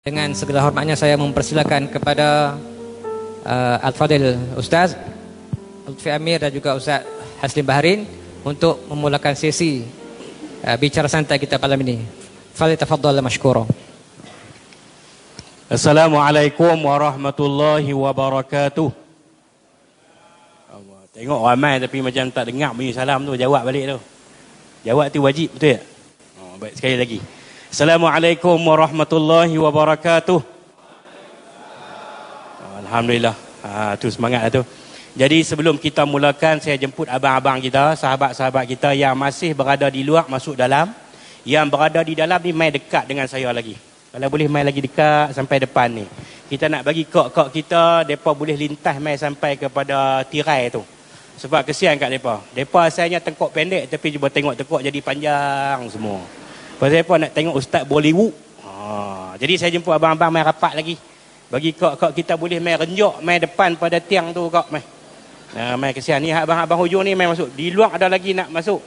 Dengan segala hormatnya saya mempersilakan kepada Al-Fadil Ustaz Lutfi Amir dan juga Ustaz Haslim Baharin untuk memulakan sesi bicara santai kita malam ini. Falyatafaddal mashkura. Assalamualaikum warahmatullahi wabarakatuh. Tengok ramai tapi macam tak dengar bunyi salam tu, jawab balik tu. Jawab tu wajib, betul tak? Baik, sekali lagi. Assalamualaikum warahmatullahi wabarakatuh. Alhamdulillah. Tu semangat lah tu. Jadi sebelum kita mulakan, saya jemput abang-abang kita, sahabat-sahabat kita yang masih berada di luar masuk dalam. Yang berada di dalam ni mai dekat dengan saya lagi. Kalau boleh mai lagi dekat sampai depan ni. Kita nak bagi kok-kok kita, mereka boleh lintas mai sampai kepada tirai tu. Sebab kesian kat mereka. Mereka asalnya tengkok pendek tapi cuba tengok tengkok jadi panjang semua. Pasal apa nak tengok Ustaz Bollywood. Jadi saya jemput abang-abang main rapat lagi. Bagi kok kita boleh main renjok, main depan pada tiang tu kok main. Main kesian ni abang-abang hujung ni main masuk. Di luar ada lagi nak masuk.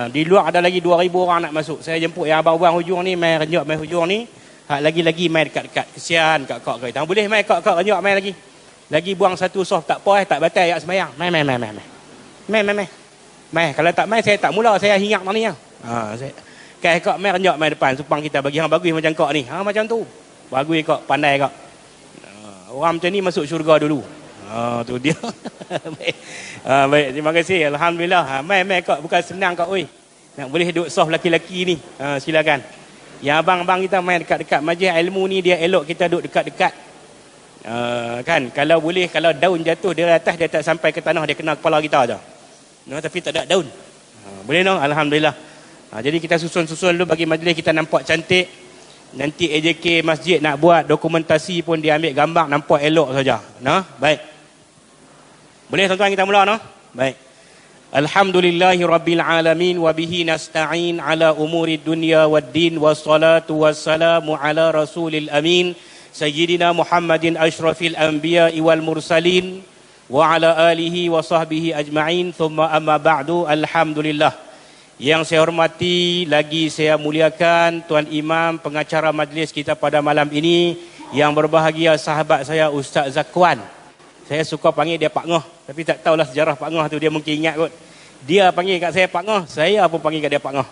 Di luar ada lagi 2,000 orang nak masuk. Saya jemput yang abang-abang hujung ni main renjok, main hujung ni. Lagi-lagi main dekat-dekat. Kesian kok kita. Boleh main kok renjok main lagi. Lagi buang satu soft tak apa tak batal ayat sembahyang. Main. Kalau tak main saya tak mula, saya hingat ni ya. Kok main renjak main depan supang kita bagi hang bagus macam kok ni. Macam tu. Bagus kok, pandai kok. Orang macam ni masuk syurga dulu. Tu dia. Baik, terima kasih. Alhamdulillah. Main kok bukan senang kok oi. Nak boleh duduk soft laki-laki ni. Silakan. Yang abang-abang kita main dekat-dekat majlis ilmu ni dia elok kita duduk dekat-dekat. Kan kalau boleh, kalau daun jatuh dari atas dia tak sampai ke tanah, dia kena kepala kita aja. Tapi tak ada daun. Boleh no? Alhamdulillah. Jadi kita susun-susun dulu bagi majlis kita nampak cantik. Nanti AJK masjid nak buat dokumentasi pun dia ambil gambar nampak elok saja. Baik. Boleh tuan-tuan kita mula Baik. Alhamdulillahi rabbil alamin wa bihi nasta'in ala umuri dunya waddin wassalatu wassalamu ala rasulil amin sayyidina Muhammadin asyrafil anbiya'i wal mursalin wa ala alihi wa sahbihi ajma'in thumma amma ba'du. Alhamdulillah. Yang saya hormati, lagi saya muliakan Tuan Imam pengacara majlis kita pada malam ini, yang berbahagia sahabat saya Ustaz Zakwan. Saya suka panggil dia Pak Ngoh, tapi tak tahulah sejarah Pak Ngoh tu, dia mungkin ingat kot. Dia panggil kat saya Pak Ngoh, saya pun panggil kat dia Pak Ngoh.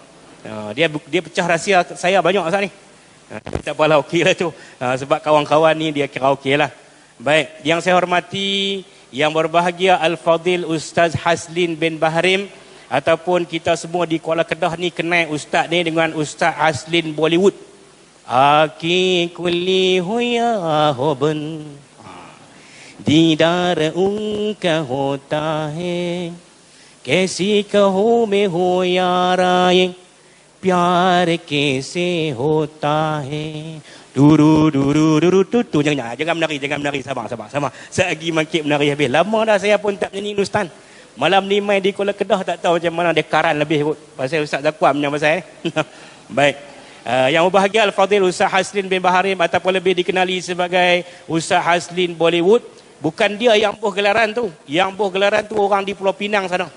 Dia pecah rahsia saya banyak asal ni. Tak apalah, okey lah tu. Sebab kawan-kawan ni dia kira okey lah. Baik, yang saya hormati, yang berbahagia Al-Fadil Ustaz Haslim bin Baharim, ataupun kita semua di Kuala Kedah ni kenal ustaz ni dengan Ustaz Haslim Bollywood. Aki kulli hoya hoban दीदार उनका होता है कैसी कहो में हो याराए प्यार कैसे होता है duru tu jangan menari sabar saya lagi mangkit menari habis. Lama dah saya pun tak nyanyi Nustan. Malam ni main di Kuala Kedah tak tahu macam mana dia karan lebih kot. Pasal Ustaz Zakwan punya pasal Baik. Yang berbahagia Al-Fadil Ustaz Haslim bin Baharim ataupun lebih dikenali sebagai Ustaz Haslim Bollywood. Bukan dia yang buh gelaran tu. Yang buh gelaran tu orang di Pulau Pinang sana.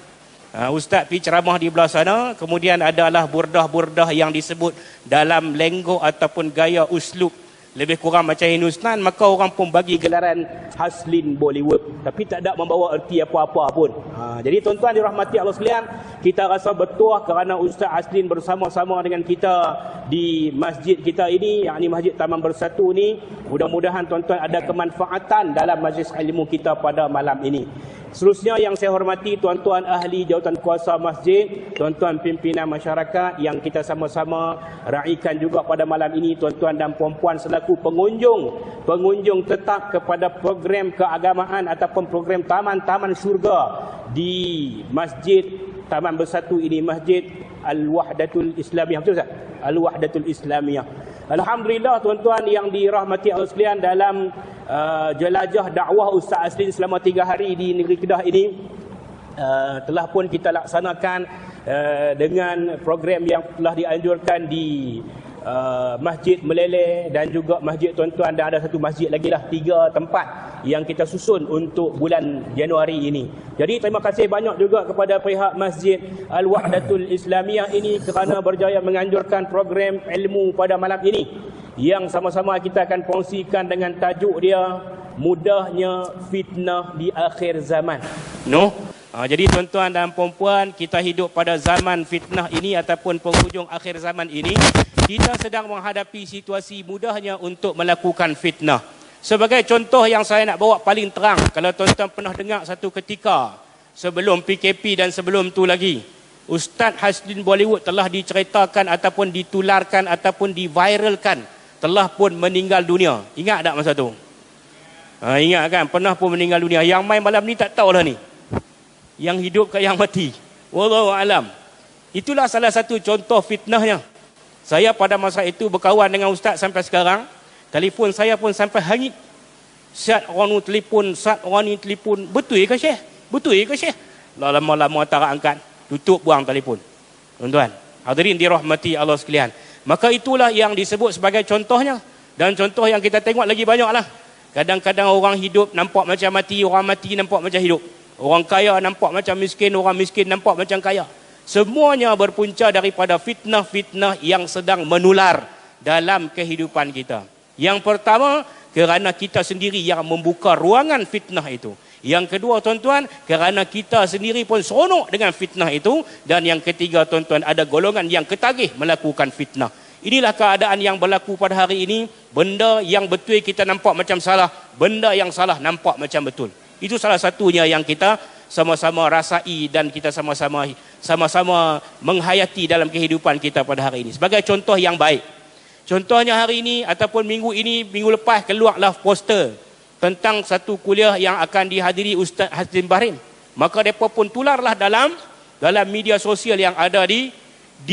Ustaz pergi ceramah di belah sana. Kemudian adalah burdah-burdah yang disebut dalam lenggok ataupun gaya uslub lebih kurang macam Hindustan, maka orang pun bagi gelaran Haslim Bollywood, tapi tak ada membawa erti apa-apa pun. Jadi tuan-tuan dirahmati Allah sekalian, kita rasa bertuah kerana Ustaz Haslim bersama-sama dengan kita di masjid kita ini, yakni Masjid Taman Bersatu ni. Mudah-mudahan tuan-tuan ada kemanfaatan dalam majlis ilmu kita pada malam ini. Seterusnya yang saya hormati tuan-tuan ahli jawatan kuasa masjid, tuan-tuan pimpinan masyarakat yang kita sama-sama raikan juga pada malam ini, tuan-tuan dan puan-puan selaku pengunjung tetap kepada program keagamaan ataupun program taman-taman syurga di Masjid Taman Bersatu ini, Masjid Al-Wahdatul Islamiyah. Betul tak? Al-Wahdatul Islamiyah. Alhamdulillah tuan-tuan yang dirahmati Allah sekalian, dalam jelajah dakwah Ustaz Haslim selama 3 hari di negeri Kedah ini, telah pun kita laksanakan dengan program yang telah dianjurkan di Masjid Meleleh dan juga masjid tuan-tuan, dan ada satu masjid lagi lah, 3 tempat yang kita susun untuk bulan Januari ini. Jadi terima kasih banyak juga kepada pihak Masjid Al-Wahdatul Islamiyah ini kerana berjaya menganjurkan program ilmu pada malam ini, yang sama-sama kita akan kongsikan dengan tajuk dia, mudahnya fitnah di akhir zaman. Jadi tuan-tuan dan puan-puan, kita hidup pada zaman fitnah ini ataupun penghujung akhir zaman ini, kita sedang menghadapi situasi mudahnya untuk melakukan fitnah. Sebagai contoh yang saya nak bawa paling terang, kalau tuan-tuan pernah dengar satu ketika sebelum PKP dan sebelum tu lagi, Ustaz Haslin Bollywood telah diceritakan ataupun ditularkan ataupun diviralkan telah pun meninggal dunia. Ingat tak masa tu? Ingat kan? Pernah pun meninggal dunia. Yang main malam ni tak tahulah ni. Yang hidup ke yang mati. Wallahu alam. Itulah salah satu contoh fitnahnya. Saya pada masa itu berkawan dengan Ustaz sampai sekarang. Telefon saya pun sampai hangit. Saat orang ni telefon, saat orang ni telefon. Betul ke Syekh? Betul ke Syekh? Lama-lama tak angkat. Tutup buang telefon. Tuan-tuan, hadirin dirahmati Allah sekalian. Maka itulah yang disebut sebagai contohnya. Dan contoh yang kita tengok lagi banyak lah. Kadang-kadang orang hidup nampak macam mati, orang mati nampak macam hidup. Orang kaya nampak macam miskin, orang miskin nampak macam kaya. Semuanya berpunca daripada fitnah-fitnah yang sedang menular dalam kehidupan kita. Yang pertama, kerana kita sendiri yang membuka ruangan fitnah itu. Yang kedua tuan-tuan, kerana kita sendiri pun seronok dengan fitnah itu. Dan yang ketiga tuan-tuan, ada golongan yang ketagih melakukan fitnah. Inilah keadaan yang berlaku pada hari ini. Benda yang betul kita nampak macam salah, benda yang salah nampak macam betul. Itu salah satunya yang kita sama-sama rasai dan kita sama-sama menghayati dalam kehidupan kita pada hari ini. Sebagai contoh yang baik. Contohnya hari ini ataupun minggu ini, minggu lepas keluarlah poster tentang satu kuliah yang akan dihadiri Ustaz Haslin Bahrin. Maka mereka pun tularlah dalam media sosial yang ada di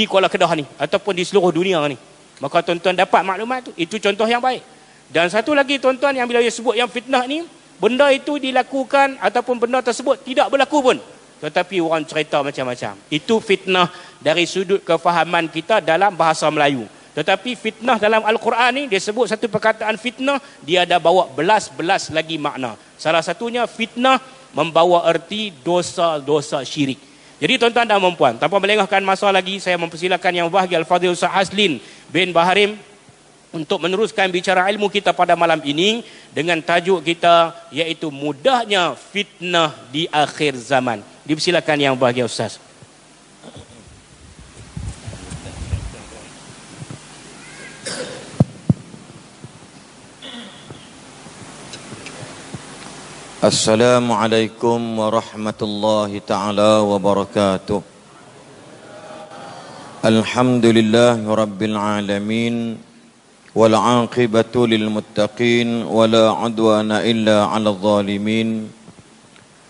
Kuala Kedah ni ataupun di seluruh dunia ni. Maka tuan-tuan dapat maklumat tu. Itu contoh yang baik. Dan satu lagi tuan-tuan yang bila dia sebut yang fitnah ni, benda itu dilakukan ataupun benda tersebut tidak berlaku pun. Tetapi orang cerita macam-macam. Itu fitnah dari sudut kefahaman kita dalam bahasa Melayu. Tetapi fitnah dalam Al-Quran ni, dia sebut satu perkataan fitnah, dia ada bawa belas-belas lagi makna. Salah satunya fitnah membawa erti dosa-dosa syirik. Jadi tuan-tuan dan puan-puan, tanpa melengahkan masa lagi, saya mempersilakan Yang Bahagia Al-Fadhil Ustaz Haslin bin Bahrim untuk meneruskan bicara ilmu kita pada malam ini dengan tajuk kita iaitu mudahnya fitnah di akhir zaman. Dipersilakan Yang Bahagia Ustaz. Assalamualaikum warahmatullahi ta'ala wabarakatuh. Alhamdulillahi rabbil alamin. Wal aqibatu lil muttaqin. Wala udwana illa ala zalimin.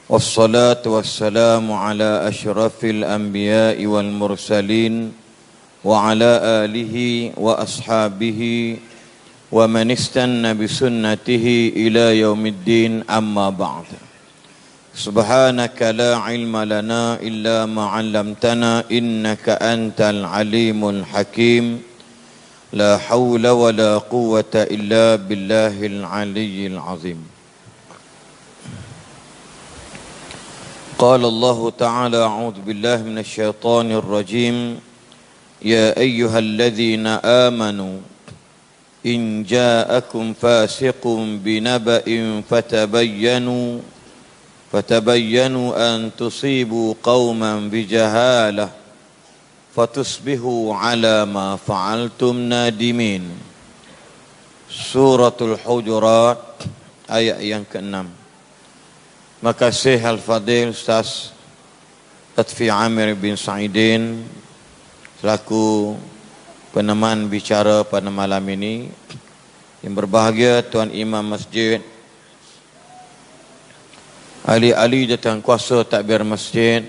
Wassalatu wassalamu ala ashrafil anbiya'i wal mursalin. Wa ala alihi wa ashabihi wa man istanna bi sunnatihi ila yaumiddin, amma ba'd. Subhanaka la ilma lana illa ma 'allamtana innaka antal alimul hakim. La haula wa la quwwata illa billahil aliyyil azim. Qala Allah ta'ala a'udzu billahi minasy syaithanir rajim. Ya ayyuhalladzina amanu in ja'akum fasiqun binaba'in fatabayyanu an tusibu qauman bijahalah fatusbihu ala ma fa'altum nadimin. Suratul Hujurat ayat yang ke-6. Makasih Al-Fadhil Ustaz Lutfi Amir bin Sa'idin selaku peneman bicara pada malam ini. Yang berbahagia Tuan Imam Masjid, ahli-ahli jawatan kuasa takbir masjid,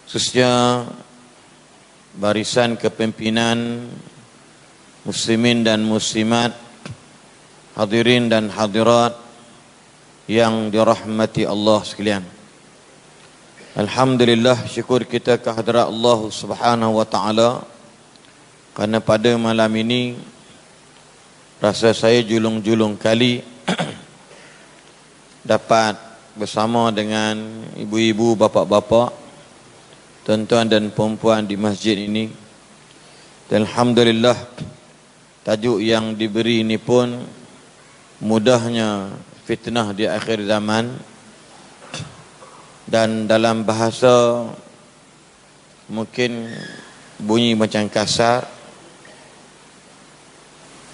khususnya barisan kepimpinan muslimin dan muslimat, hadirin dan hadirat yang dirahmati Allah sekalian. Alhamdulillah, syukur kita kehadrat Allah Subhanahu wa taala kerana pada malam ini rasa saya julung-julung kali dapat bersama dengan ibu-ibu, bapa-bapa, tuan-tuan dan puan-puan di masjid ini. Dan alhamdulillah tajuk yang diberi ini pun mudahnya fitnah di akhir zaman, dan dalam bahasa mungkin bunyi macam kasar,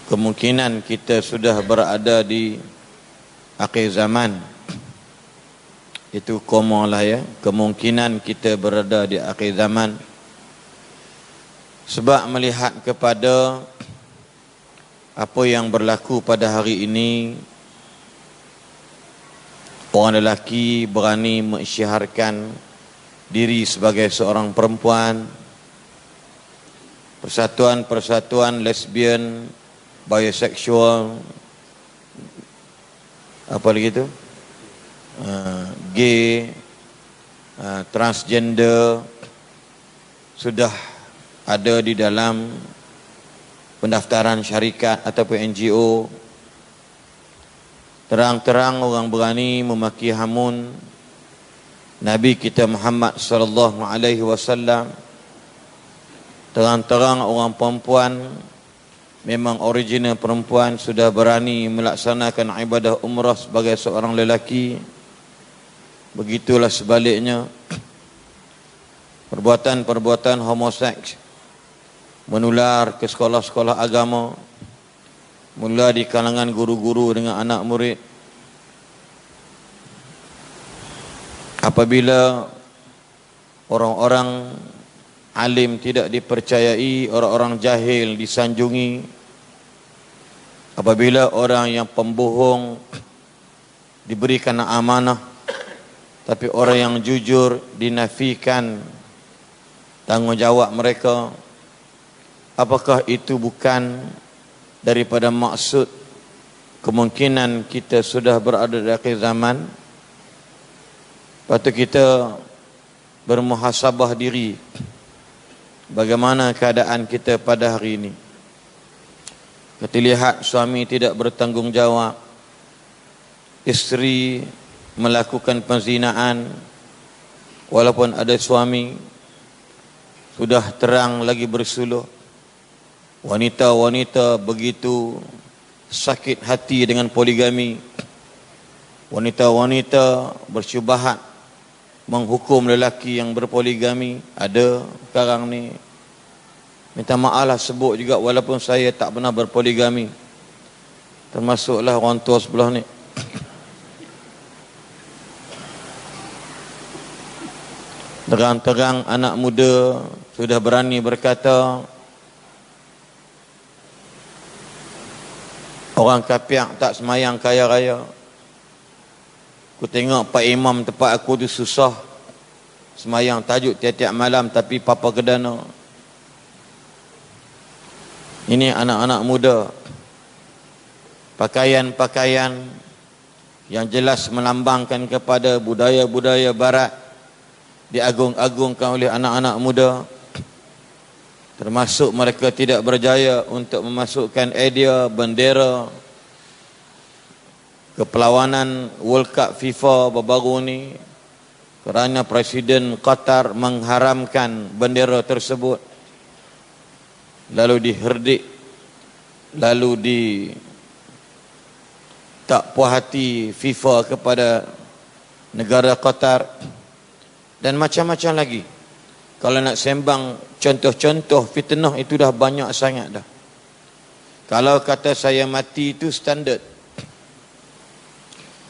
kemungkinan kita sudah berada di akhir zaman. Itu common lah ya, kemungkinan kita berada di akhir zaman. Sebab melihat kepada apa yang berlaku pada hari ini, orang lelaki berani mengisytiharkan diri sebagai seorang perempuan, persatuan-persatuan lesbian, biseksual, apa lagi tu, gay, transgender sudah ada di dalam pendaftaran syarikat ataupun NGO. Terang-terang orang berani memaki hamun Nabi kita Muhammad sallallahu alaihi wasallam. Terang-terang orang perempuan, memang original perempuan, sudah berani melaksanakan ibadah umrah sebagai seorang lelaki. Begitulah sebaliknya, perbuatan-perbuatan homoseks menular ke sekolah-sekolah agama, mula di kalangan guru-guru dengan anak murid. Apabila orang-orang alim tidak dipercayai, orang-orang jahil disanjungi, apabila orang yang pembohong diberikan amanah, tapi orang yang jujur dinafikan tanggungjawab mereka, apakah itu bukan daripada maksud kemungkinan kita sudah berada di akhir zaman? Patut kita bermuhasabah diri, bagaimana keadaan kita pada hari ini. Kita lihat suami tidak bertanggungjawab, isteri melakukan penzinaan walaupun ada suami, sudah terang lagi bersuluh. Wanita-wanita begitu sakit hati dengan poligami. Wanita-wanita bersyubhat menghukum lelaki yang berpoligami. Ada sekarang ni, minta maaf lah sebut juga walaupun saya tak pernah berpoligami, termasuklah orang tua sebelah ni. Terang-terang anak muda sudah berani berkata, orang kapiak tak semayang kaya raya. Aku tengok Pak Imam tempat aku tu susah semayang tahajud tiap-tiap malam, tapi papa kedana. Ini anak-anak muda, pakaian-pakaian yang jelas melambangkan kepada budaya-budaya barat diagung-agungkan oleh anak-anak muda, termasuk mereka tidak berjaya untuk memasukkan idea bendera kepelawanan World Cup FIFA baru-baru ni, kerana Presiden Qatar mengharamkan bendera tersebut, lalu diherdik, lalu tak puas hati FIFA kepada negara Qatar, dan macam-macam lagi. Kalau nak sembang contoh-contoh fitnah itu dah banyak sangat dah. Kalau kata saya mati itu standard,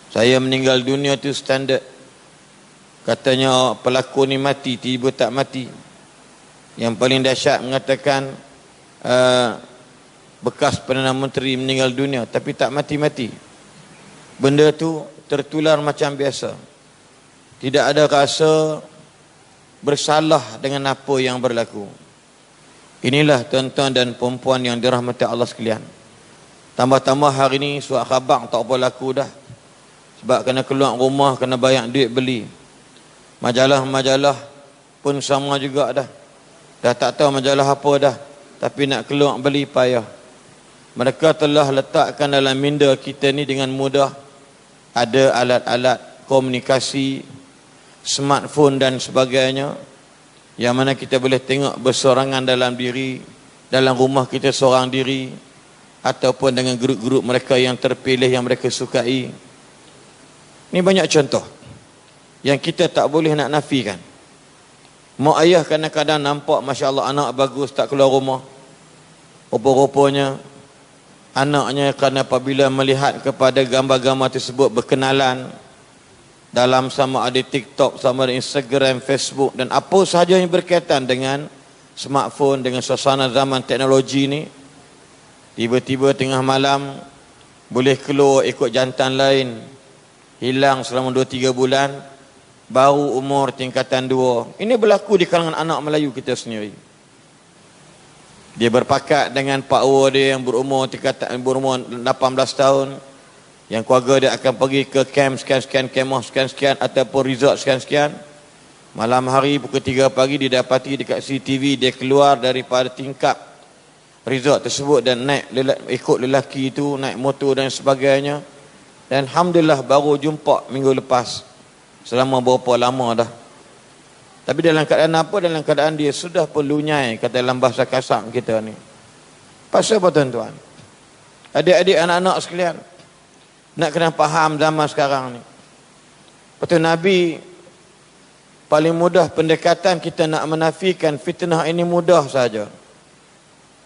saya meninggal dunia itu standard. Katanya pelakon ni mati, tiba tak mati. Yang paling dahsyat mengatakan bekas Perdana Menteri meninggal dunia tapi tak mati-mati. Benda tu tertular macam biasa. Tidak ada rasa bersalah dengan apa yang berlaku. Inilah tuan-tuan dan perempuan yang dirahmati Allah sekalian. Tambah-tambah hari ni surat khabar tak apa laku dah. Sebab kena keluar rumah, kena bayar duit beli. Majalah-majalah pun sama juga dah. Dah tak tahu majalah apa dah, tapi nak keluar beli payah. Mereka telah letakkan dalam minda kita ni dengan mudah ada alat-alat komunikasi, smartphone dan sebagainya, yang mana kita boleh tengok bersorangan dalam diri, dalam rumah kita seorang diri, ataupun dengan grup-grup mereka yang terpilih yang mereka sukai. Ini banyak contoh yang kita tak boleh nak nafikan. Mak ayah kadang-kadang nampak Masya Allah anak bagus tak keluar rumah. Rupa-rupanya anaknya kerana apabila melihat kepada gambar-gambar tersebut berkenalan dalam sama ada TikTok, sama ada Instagram, Facebook dan apa sahaja yang berkaitan dengan smartphone, dengan suasana zaman teknologi ni, tiba-tiba tengah malam boleh keluar ikut jantan lain, hilang selama 2-3 bulan, baru umur tingkatan 2. Ini berlaku di kalangan anak Melayu kita sendiri. Dia berpakat dengan pak ua dia yang berumur 18 tahun, yang keluarga dia akan pergi ke camp sekian-sekian, kemah sekian-sekian ataupun resort sekian-sekian. Malam hari pukul 3 pagi didapati dekat CCTV dia keluar daripada tingkap resort tersebut dan ikut lelaki itu, naik motor dan sebagainya. Dan Alhamdulillah baru jumpa minggu lepas, selama berapa lama dah. Tapi dalam keadaan apa? Dalam keadaan dia sudah pun lunyai, kata dalam bahasa kasar kita ni. Pasal apa tuan-tuan? Adik-adik, anak-anak sekalian, nak kena faham zaman sekarang ni. Betul, Nabi paling mudah pendekatan kita nak menafikan fitnah ini mudah saja.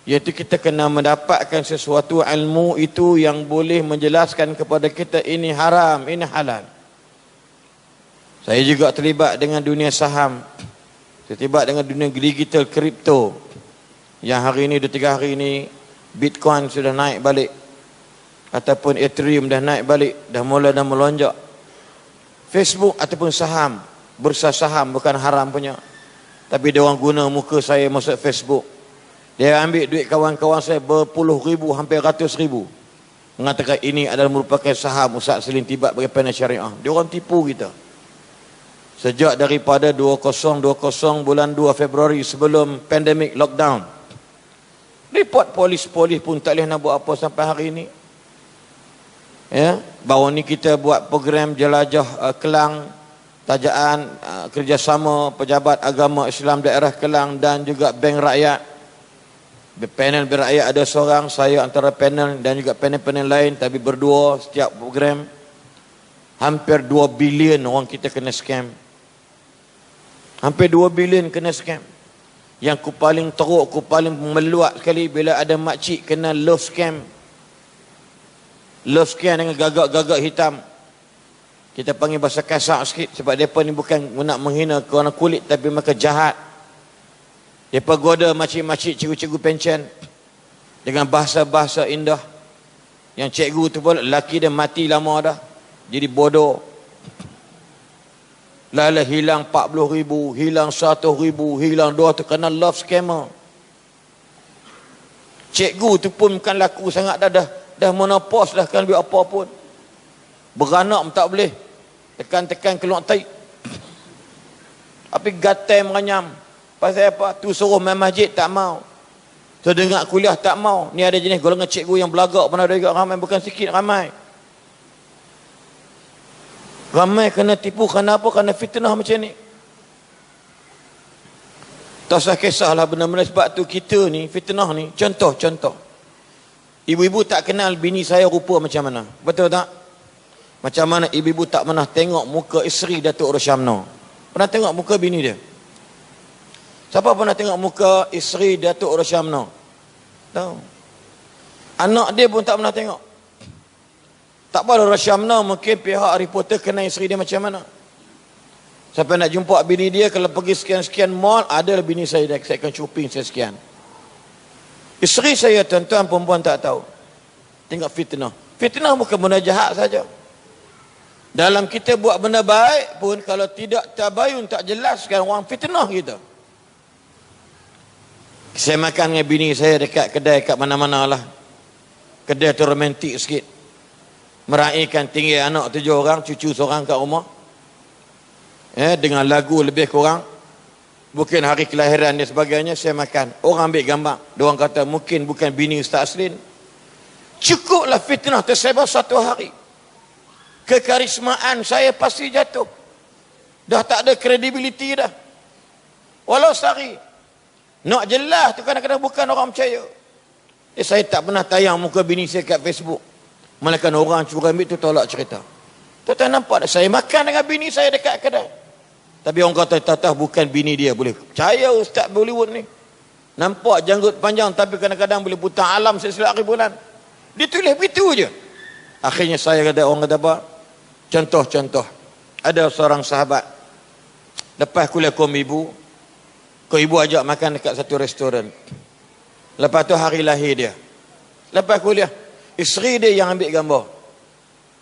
Iaitu kita kena mendapatkan sesuatu ilmu itu yang boleh menjelaskan kepada kita ini haram, ini halal. Saya juga terlibat dengan dunia saham. Saya terlibat dengan dunia digital kripto. Yang hari ini, 2-3 hari ini, Bitcoin sudah naik balik. Ataupun Ethereum dah naik balik. Dah mula melonjak. Facebook ataupun saham. Bursa saham bukan haram punya. Tapi dia orang guna muka saya masuk Facebook. Dia ambil duit kawan-kawan saya berpuluh ribu, hampir ratus ribu. Mengatakan ini adalah merupakan saham Ustaz Salim Tibat bagi panel syariah. Dia orang tipu kita. Sejak daripada 2020 bulan 2 Februari sebelum pandemik lockdown. Report polis-polis pun tak boleh nak buat apa sampai hari ini. Ya, baru ni kita buat program jelajah Kelang, tajaan kerjasama pejabat agama Islam daerah Kelang dan juga Bank Rakyat. Panel Bank Rakyat ada seorang, saya antara panel dan juga panel-panel lain, tapi berdua setiap program. Hampir 2 bilion orang kita kena scam. Hampir 2 bilion kena scam. Yang ku paling teruk, ku paling meluat sekali bila ada makcik kena love scam. Love scam dengan gagak-gagak hitam. Kita panggil bahasa kasar sikit sebab mereka ni bukan nak menghina kerana kulit tapi mereka jahat. Mereka goda makcik-makcik, cikgu-cikgu pension dengan bahasa-bahasa indah. Yang cikgu tu pun lelaki dia mati lama dah. Jadi bodoh. Lala hilang 40,000, hilang 100,000, hilang 200 kerana love scammer. Cikgu tu pun bukan laku sangat dah menopause dah, kan buat apa pun. Beranak pun tak boleh. Tekan-tekan keluar tai. Tapi gatai meranyam. Pasal apa? Tu suruh main masjid tak mau. Tu dengar kuliah tak mau. Ni ada jenis golongan cikgu yang belagak pun ada juga ramai, bukan sikit ramai. Ramai kena tipu kerana apa? Kerana fitnah macam ni. Tak usah kisahlah benar-benar sebab tu kita ni, fitnah ni, contoh. Ibu-ibu tak kenal bini saya rupa macam mana. Betul tak? Macam mana ibu-ibu tak pernah tengok muka isteri Datuk Rosyamno? Pernah tengok muka bini dia? Siapa pernah tengok muka isteri Datuk Rosyamno? Tahu. Anak dia pun tak pernah tengok. Tak apa Rosyamno, mungkin pihak reporter kenal isteri dia macam mana. Sampai nak jumpa bini dia, kalau pergi sekian-sekian mall, ada bini saya akan shopping sekian. Isteri saya tuan-tuan perempuan tak tahu. Tengok fitnah. Fitnah bukan benda jahat saja. Dalam kita buat benda baik pun, kalau tidak tabayun, tak jelaskan, orang fitnah kita. Saya makan dengan bini saya dekat kedai kat mana-mana lah. Kedai tu romantik sikit. Meraihkan tinggi anak 7 orang, cucu seorang kat rumah. Dengan lagu lebih kurang. Mungkin hari kelahiran dan sebagainya, saya makan. Orang ambil gambar. Diorang kata, mungkin bukan bini Ustaz Aslin. Cukuplah fitnah tersebar satu hari. Kekarismaan saya pasti jatuh. Dah tak ada kredibiliti dah. Walau sehari. Nak jelas tu kadang-kadang bukan orang percaya. Saya tak pernah tayang muka bini saya kat Facebook. Malaikat orang curi ambil tu tolak cerita. Tuan-tuan nampak tak? Saya makan dengan bini saya dekat kedai. Tapi orang kata, tak bukan bini dia. Boleh percaya Ustaz Bollywood ni. Nampak janggut panjang tapi kadang-kadang boleh putar alam sesilap ribulan. Dia tulis begitu je. Akhirnya saya kata, orang kata apa? Contoh-contoh. Ada seorang sahabat. Lepas kuliah kaum ibu ajak makan dekat satu restoran. Lepas tu hari lahir dia. Lepas kuliah, isteri dia yang ambil gambar.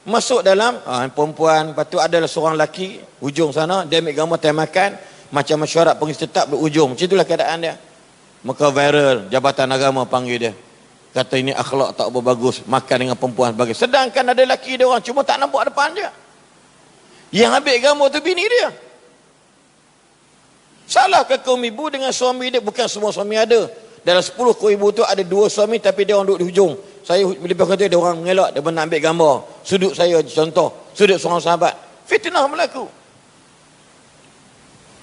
Masuk dalam, perempuan, lepas tu adalah seorang lelaki, ujung sana, dia ambil gambar time makan, macam mesyuarat pengisi tetap di ujung. Macam itulah keadaan dia. Maka viral, Jabatan Agama panggil dia. Kata ini akhlak tak berbagus, makan dengan perempuan sebagai. Sedangkan ada lelaki dia orang, cuma tak nampak depan dia. Yang ambil gambar tu bini dia. Salah ke kaum ibu dengan suami dia? Bukan semua suami ada. Dalam 10 kaum ibu tu ada 2 suami tapi dia orang duduk di hujung. Saya lebih kata dia orang mengelak, dia nak ambil gambar. Sudut saya contoh, sudut seorang sahabat. Fitnah berlaku.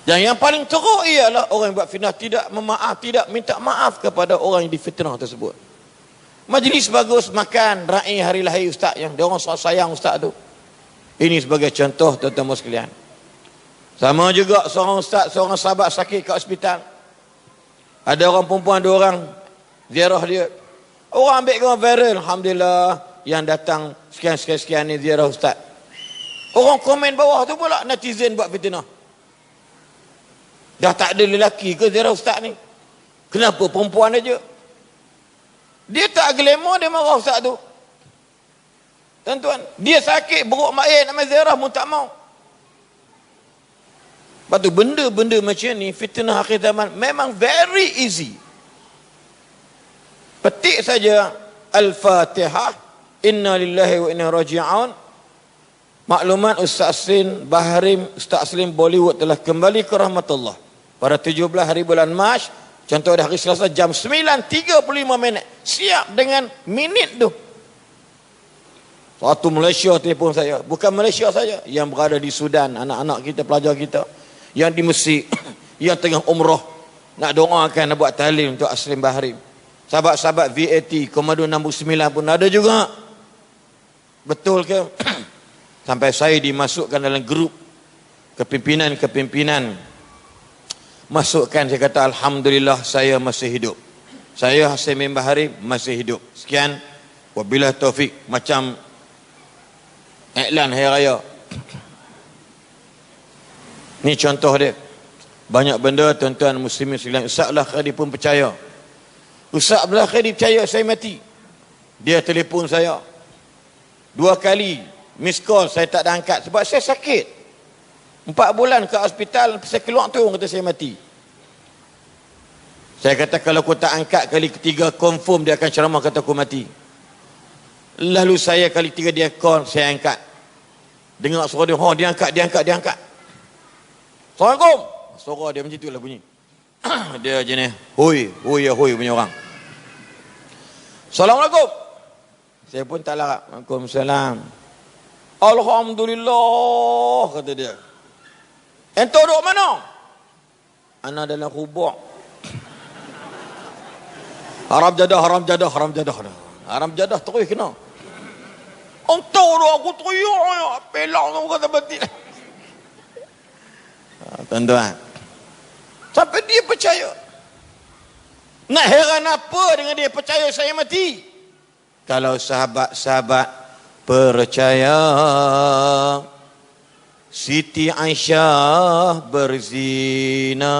Dan yang paling teruk ialah orang yang buat fitnah tidak minta maaf kepada orang yang difitnah tersebut. Majlis bagus, makan, raih hari lahir ustaz yang dia orang sayang ustaz tu. Ini sebagai contoh tuan-tuan sekalian. Sama juga seorang ustaz, seorang sahabat sakit kat hospital. Ada orang perempuan, 2 orang ziarah dia. Orang ambil gambar viral, alhamdulillah yang datang sekian-sekian ni ziarah ustaz. Orang komen bawah tu pula netizen buat fitnah. Dah tak ada lelaki ke ziarah ustaz ni? Kenapa perempuan aja? Dia tak glamour, dia marah ustaz tu. Tuan-tuan, dia sakit beruk mayat nak ziarah pun tak mau. Lepas tu benda-benda macam ni, fitnah akhir zaman memang very easy. Petik saja Al-Fatihah, Inna lillahi wa inna raji'un. Maklumat Ustaz Aslim Bahrim, Ustaz Aslim Bollywood telah kembali ke rahmatullah pada 17 hari bulan Mac. Contoh hari Selasa jam 9.35. Siap dengan minit tu. Satu Malaysia telefon saya. Bukan Malaysia saja, yang berada di Sudan, anak-anak kita, pelajar kita, yang di Mesir, yang tengah umrah, nak doakan, nak buat tahlil untuk Aslim Bahrim. Sahabat-sahabat VAT Komando 69 pun ada juga. Betul ke? Sampai saya dimasukkan dalam grup kepimpinan. Masukkan, saya kata alhamdulillah saya masih hidup. Saya Aslim Bahrim masih hidup. Sekian, wabillahi taufik. Macam iklan hari raya. Ni contoh dia. Banyak benda tuan-tuan muslimin sekalian. Ustaz Abdullah Khadi pun percaya. Ustaz Abdullah Khadi percaya saya mati. Dia telefon saya 2 kali, miss call, saya tak ada angkat sebab saya sakit. 4 bulan ke hospital, saya keluar tu kata saya mati. Saya kata kalau aku tak angkat kali ketiga, confirm dia akan ceramah kata aku mati. Lalu saya kali 3 dia call, saya angkat. Dengar suara dia, dia angkat. Assalamualaikum. Suara dia macam itulah bunyi. Dia jenis hui punya orang. Assalamualaikum. Saya pun tak larap. Waalaikumsalam. Alhamdulillah, kata dia. Ento duduk mana? Ana dalam kubur. Haram jadah. Haram jadah terus kena. Ento duduk aku teriak. Pelang tu kata batin. Tuan-tuan, sampai dia percaya. Nak heran apa dengan dia percaya saya mati? Kalau sahabat-sahabat percaya Siti Aisyah berzina,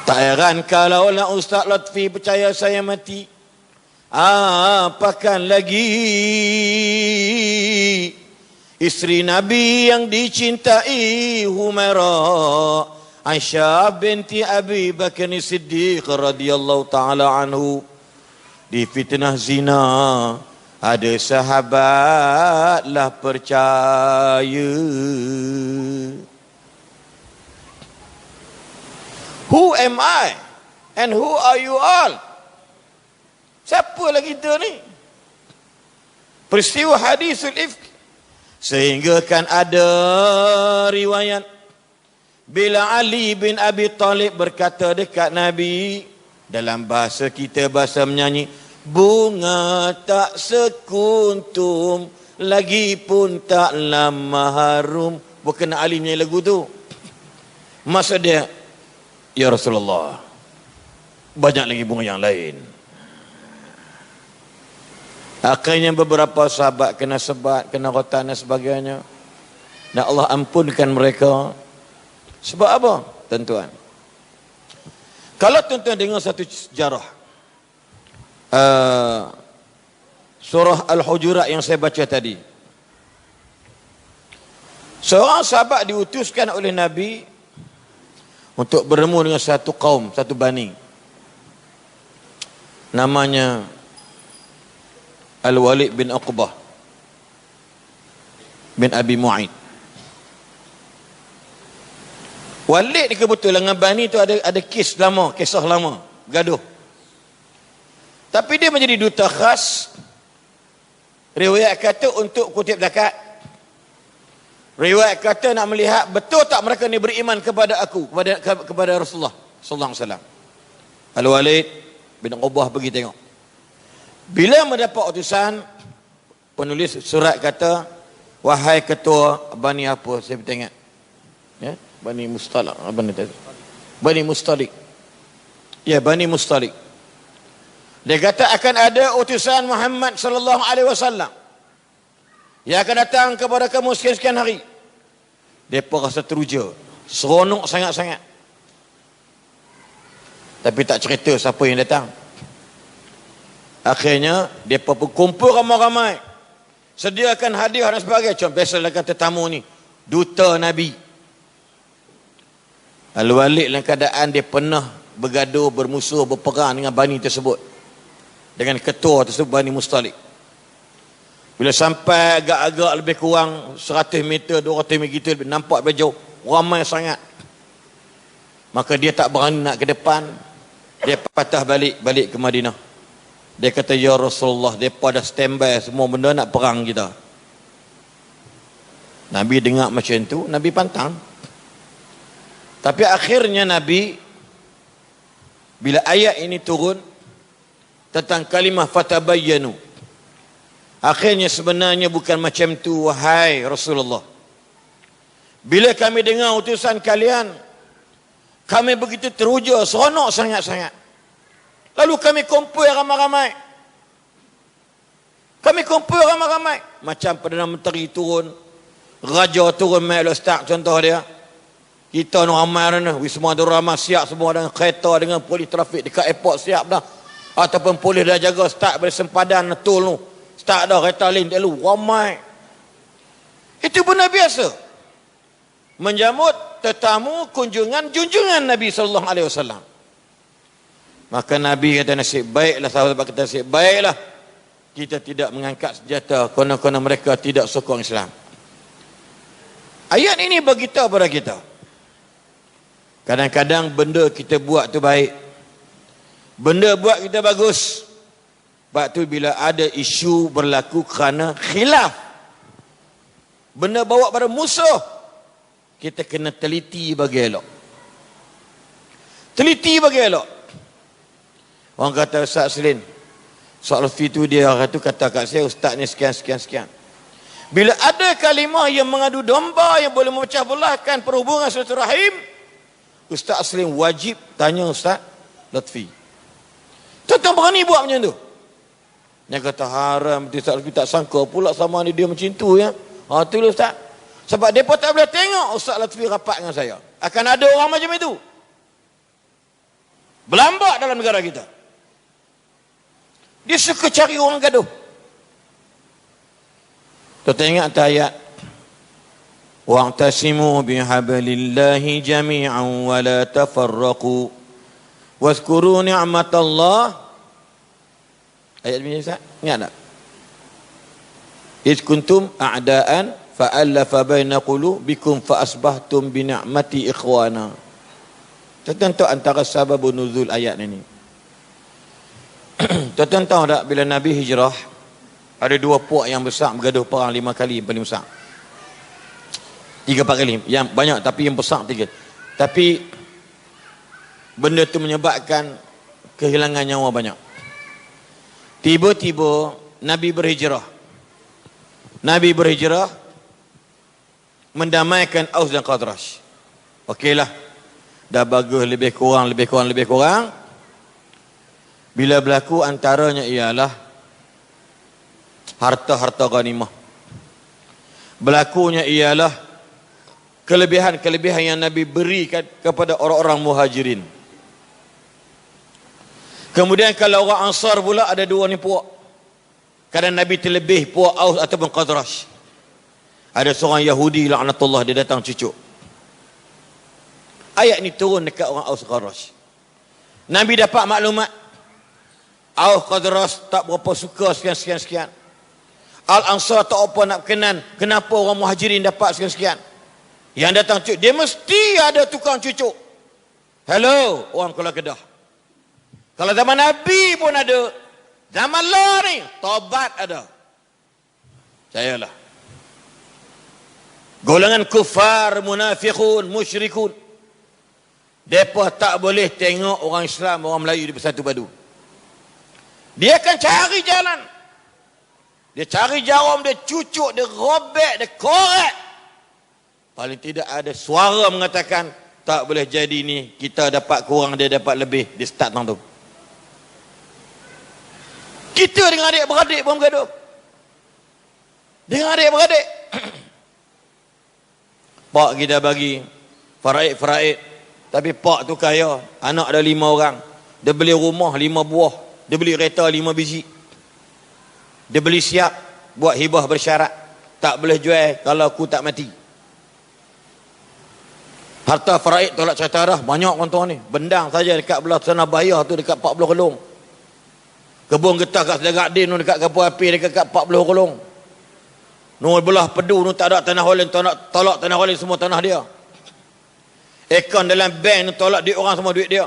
tak heran kalau Ustaz Lutfi percaya saya mati. Apakan lagi isteri Nabi yang dicintai Humairah, Aisyah binti Abi Bakar Siddiq radhiyallahu taala anhu, difitnah zina. Ada sahabatlah percaya. Who am I and who are you all? Siapalah kita ni? Peristiwa hadisul ifk, sehingga kan ada riwayat Bila Ali bin Abi Talib berkata dekat Nabi, dalam bahasa kita, bahasa menyanyi, bunga tak sekuntum, lagi pun tak lama harum. Bukan Ali menyanyi lagu tu. Maksud dia, ya Rasulullah, banyak lagi bunga yang lain. Akhirnya beberapa sahabat kena sebat, kena rotan dan sebagainya. Dan Allah ampunkan mereka. Sebab apa, tuan-tuan? Kalau tuan-tuan dengar satu sejarah, surah Al-Hujurat yang saya baca tadi. Seorang sahabat diutuskan oleh Nabi untuk bertemu dengan satu kaum, satu bani. Namanya Al-Walid bin Uqbah bin Abi Mu'aid. Walid ni kebetulan dengan Bani tu ada kisah lama, gaduh. Tapi dia menjadi duta khas. Riwayat kata untuk kutip zakat. Riwayat kata nak melihat betul tak mereka ni beriman kepada aku, kepada Rasulullah sallallahu alaihi wasallam. Al-Walid bin Uqbah pergi tengok. Bila mendapat utusan, penulis surat kata, wahai ketua Bani apa, saya bertanya. Ya, Bani Mustalik, Bani Mustalik. Ya, Bani Mustalik. Dia kata akan ada utusan Muhammad sallallahu alaihi wasallam yang akan datang kepada kamu sekian-sekian hari. Depa rasa teruja, seronok sangat-sangat. Tapi tak cerita siapa yang datang. Akhirnya depa pun kumpul ramai-ramai. Sediakan hadiah dan sebagainya. Macam biasalah kata tamu ni, duta Nabi. Al-Walid dalam keadaan dia pernah bergaduh, bermusuh, berperang dengan Bani tersebut, dengan ketua tersebut, Bani Mustalik. Bila sampai agak-agak lebih kurang 100 meter, 200 meter, nampak lebih jauh, ramai sangat. Maka dia tak berani nak ke depan. Dia patah balik ke Madinah. Dia kata, ya Rasulullah, mereka dah standby semua benda nak perang kita. Nabi dengar macam tu, Nabi pantang. Tapi akhirnya Nabi, bila ayat ini turun tentang kalimah fatabayyanu, akhirnya sebenarnya bukan macam tu, wahai Rasulullah. Bila kami dengar utusan kalian, kami begitu teruja, seronok sangat-sangat. Lalu kami kumpul ramai-ramai. Macam Perdana Menteri turun, Raja turun, Mail Ustaz contoh dia. Kita nak ramai dah, Wisma Abdul Rahman siap semua dengan kereta, dengan polis trafik dekat airport siap dah. Ataupun polis dah jaga start dari sempadan tol tu. Start dah kereta lain dia lu ramai. Itu benda biasa. Menjamut tetamu kunjungan junjungan Nabi sallallahu alaihi wasallam. Maka Nabi kata nasib baiklah, sahabat kata nasib baiklah kita tidak mengangkat senjata kerana mereka tidak sokong Islam. Ayat ini beritahu kepada kita. Kadang-kadang benda kita buat tu baik. Benda buat kita bagus. Sebab tu bila ada isu berlaku kerana khilaf, benda bawa pada musuh, kita kena teliti bagi elok. Teliti bagi elok. Orang kata Ustaz Selin, soal fitu dia kata kat saya, Ustaz ni sekian. Bila ada kalimah yang mengadu domba yang boleh memecah belahkan perhubungan silaturahim, Ustaz Aslim wajib tanya Ustaz Lutfi. Tuan-tuan berani buat macam tu? Dia kata haram, Ustaz Lutfi tak sangka pula sama ni dia macam tu ya. Tu lah Ustaz. Sebab mereka tak boleh tengok Ustaz Lutfi rapat dengan saya. Akan ada orang macam itu. Berlambak dalam negara kita. Dia suka cari orang gaduh. Tuan-tuan ingat ayat wa'tasimu bihablillahi jami'an wa la tafarraqu wazkuru ni'matallah. Ayat ini Ustaz, ingat tak? Iz kuntum a'daan fa'allafa baina qulubikum fa asbahtum bi ni'mati ikhwana. Tentu antara sabab nuzul ayat ini. Tuan-tuan tahu tak bila Nabi hijrah ada dua puak yang besar bergaduh perang 5 kali paling besar. 3-4 kali yang banyak tapi yang besar 3. Tapi benda itu menyebabkan kehilangan nyawa banyak. Tiba-tiba Nabi berhijrah. Nabi berhijrah mendamaikan Aus dan Khazraj. Okeylah. Dah bagus lebih kurang. Bila berlaku antaranya ialah harta-harta ghanimah. Berlakunya ialah kelebihan-kelebihan yang Nabi berikan kepada orang-orang muhajirin. Kemudian kalau orang Ansar pula ada dua ni puak. Kadang Nabi terlebih puak Aus ataupun Khazraj. Ada seorang Yahudi laknatullah, dia datang cucuk. Ayat ni turun dekat orang Aus Khazraj. Nabi dapat maklumat Aus Khazraj tak berapa suka sekian. Al-Ansar tak apa nak berkenan. Kenapa orang muhajirin dapat sekian. Yang datang cucuk, dia mesti ada tukang cucuk. Hello, orang Kuala Kedah. Kalau zaman Nabi pun ada, zaman Allah ni taubat ada. Sayalah. Golongan kufar, munafiqun, musyrikun, mereka tak boleh tengok orang Islam, orang Melayu di bersatu padu. Dia akan cari jalan. Dia cari jarum, dia cucuk, dia robek, dia korek. Paling tidak ada suara mengatakan tak boleh jadi ni, kita dapat kurang, dia dapat lebih. Dia start tang tu. Kita dengan adik-beradik pun bergaduh. Dengan adik-beradik. Pak kita bagi faraid. Tapi pak tu kaya. Anak ada 5 orang. Dia beli rumah 5 buah. Dia beli kereta 5 biji. Dia beli siap buat hibah bersyarat. Tak boleh jual kalau aku tak mati. Harta faraid tolak cerita dah. Banyak orang ni. Bendang saja dekat belah sana bayar tu dekat 40 kolong. Kebun getah kat Sedagat Din tu dekat kapal api dekat 40 kolong. Nur belah Pedu tu tak ada tanah holin, tolak tanah holin semua tanah dia. Akaun dalam bank tu tolak duit orang semua duit dia.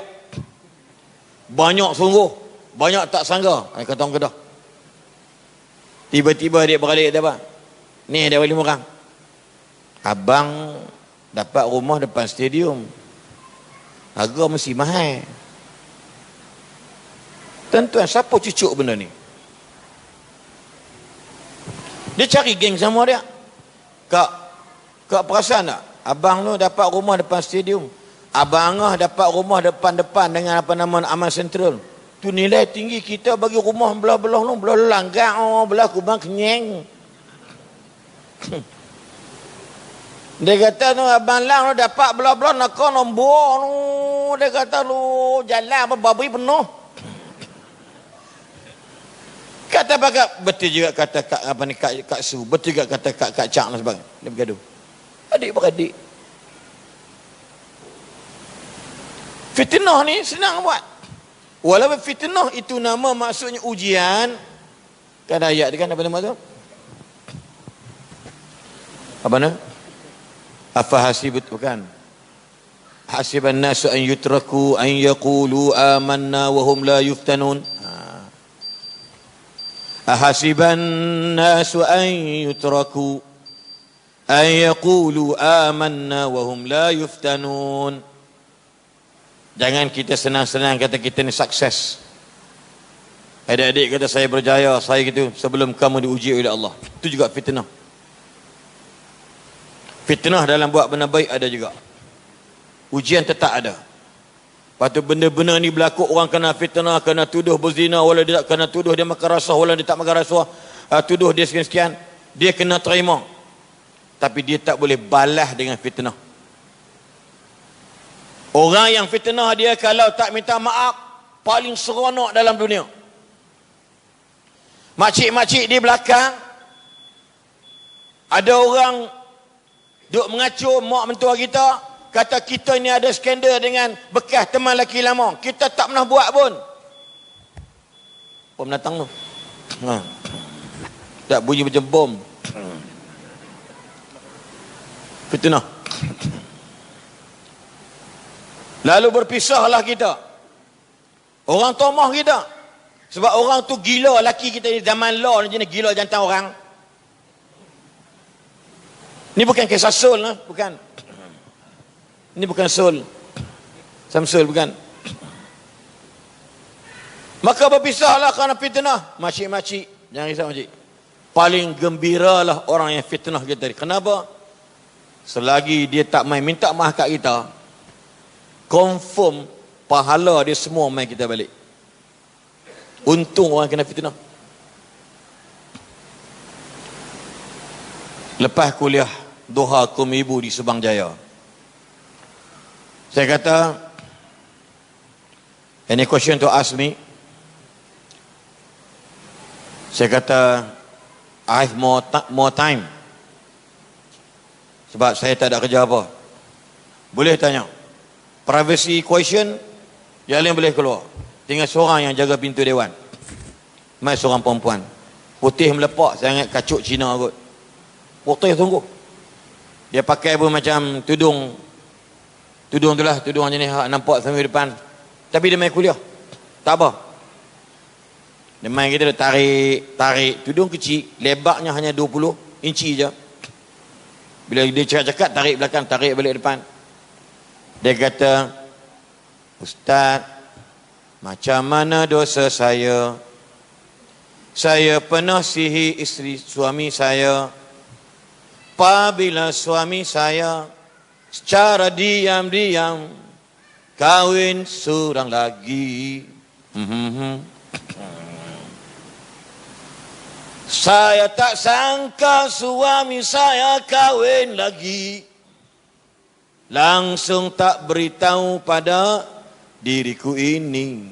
Banyak sungguh. Banyak tak sangka. Kata orang Kedah. Tiba-tiba dia balik kata apa? Ni ada 5 orang. Abang dapat rumah depan stadium. Harga mesti mahal. Tuan-tuan, siapa cucuk benda ni? Dia cari geng sama dia. Kak perasan tak? Abang lu dapat rumah depan stadium. Abang Angah dapat rumah depan-depan dengan apa nama Aman Central. Tu nilai tinggi, kita bagi rumah belah-belah lu, belah langgang, belah Kubang Kenyang. Dia kata tu abang lang lu dapat belah-belah nak kau nombor lu. Dia kata lu jalan apa babi penuh. Kata bakal betul juga kata kak apa ni kak Su, betul juga kata kak Cak dan sebagainya. Dia bergaduh. Adik-beradik. Fitnah ni senang buat. Walaupun fitnah itu nama maksudnya ujian. Kan ayat dia kan apa nama tu? Apa nama? Afa hasibat bukan? Hasiban nasu an yutraku an yaqulu amanna wa hum la yuftanun. Ahasiban nasu an yutraku an yaqulu amanna wa hum la yuftanun. Jangan kita senang-senang kata kita ni sukses. Adik-adik kata saya berjaya, saya gitu sebelum kamu diuji oleh Allah. Itu juga fitnah. Fitnah dalam buat benda baik ada juga. Ujian tetap ada. Lepas tu benda-benda ni berlaku, orang kena fitnah, kena tuduh berzina, walau dia tak kena tuduh dia makan rasuah, walau dia tak makan rasuah, tuduh dia sekian-sekian, dia kena terima. Tapi dia tak boleh balas dengan fitnah. Orang yang fitnah dia kalau tak minta maaf, paling seronok dalam dunia. Makcik-makcik di belakang, ada orang duk mengacau mak mentua kita, kata kita ni ada skandal dengan bekas teman lelaki lama. Kita tak pernah buat pun. Bom datang tu. Tak bunyi macam bom. Fitnah. Lalu berpisahlah kita. Orang tomah kita. Sebab orang tu gila, lelaki kita ni zaman law ni jenis gila jantan orang. Ni bukan kisah sul lah, bukan. Ini bukan Sul. Samsul bukan. Maka berpisahlah kerana fitnah. Makcik-makcik, jangan risau makcik. Paling gembiralah orang yang fitnah kita tadi. Kenapa? Selagi dia tak main minta maaf kat kita, confirm pahala dia semua main kita balik. Untung orang kena fitnah. Lepas kuliah Duha Kum Ibu di Subang Jaya, saya kata, any question to ask me? Saya kata, I have more time. Sebab saya tak ada kerja apa. Boleh tanya. Privacy question, yang lain boleh keluar. Tinggal seorang yang jaga pintu dewan. Mai seorang perempuan. Putih melepak, saya ingat kacuk Cina kot. Putih sungguh. Dia pakai pun macam tudung. Tudung tu lah, tudung jenis nampak sampai depan. Tapi dia main kuliah. Tak apa. Dia main kita tarik tudung kecil, lebarnya hanya 20 inci je. Bila dia cakap tarik belakang, tarik balik depan. Dia kata, Ustaz, macam mana dosa saya? Saya pernah sihir isteri suami saya. Apabila suami saya secara diam-diam kahwin seorang lagi. Saya tak sangka suami saya kahwin lagi. Langsung tak beritahu pada diriku ini.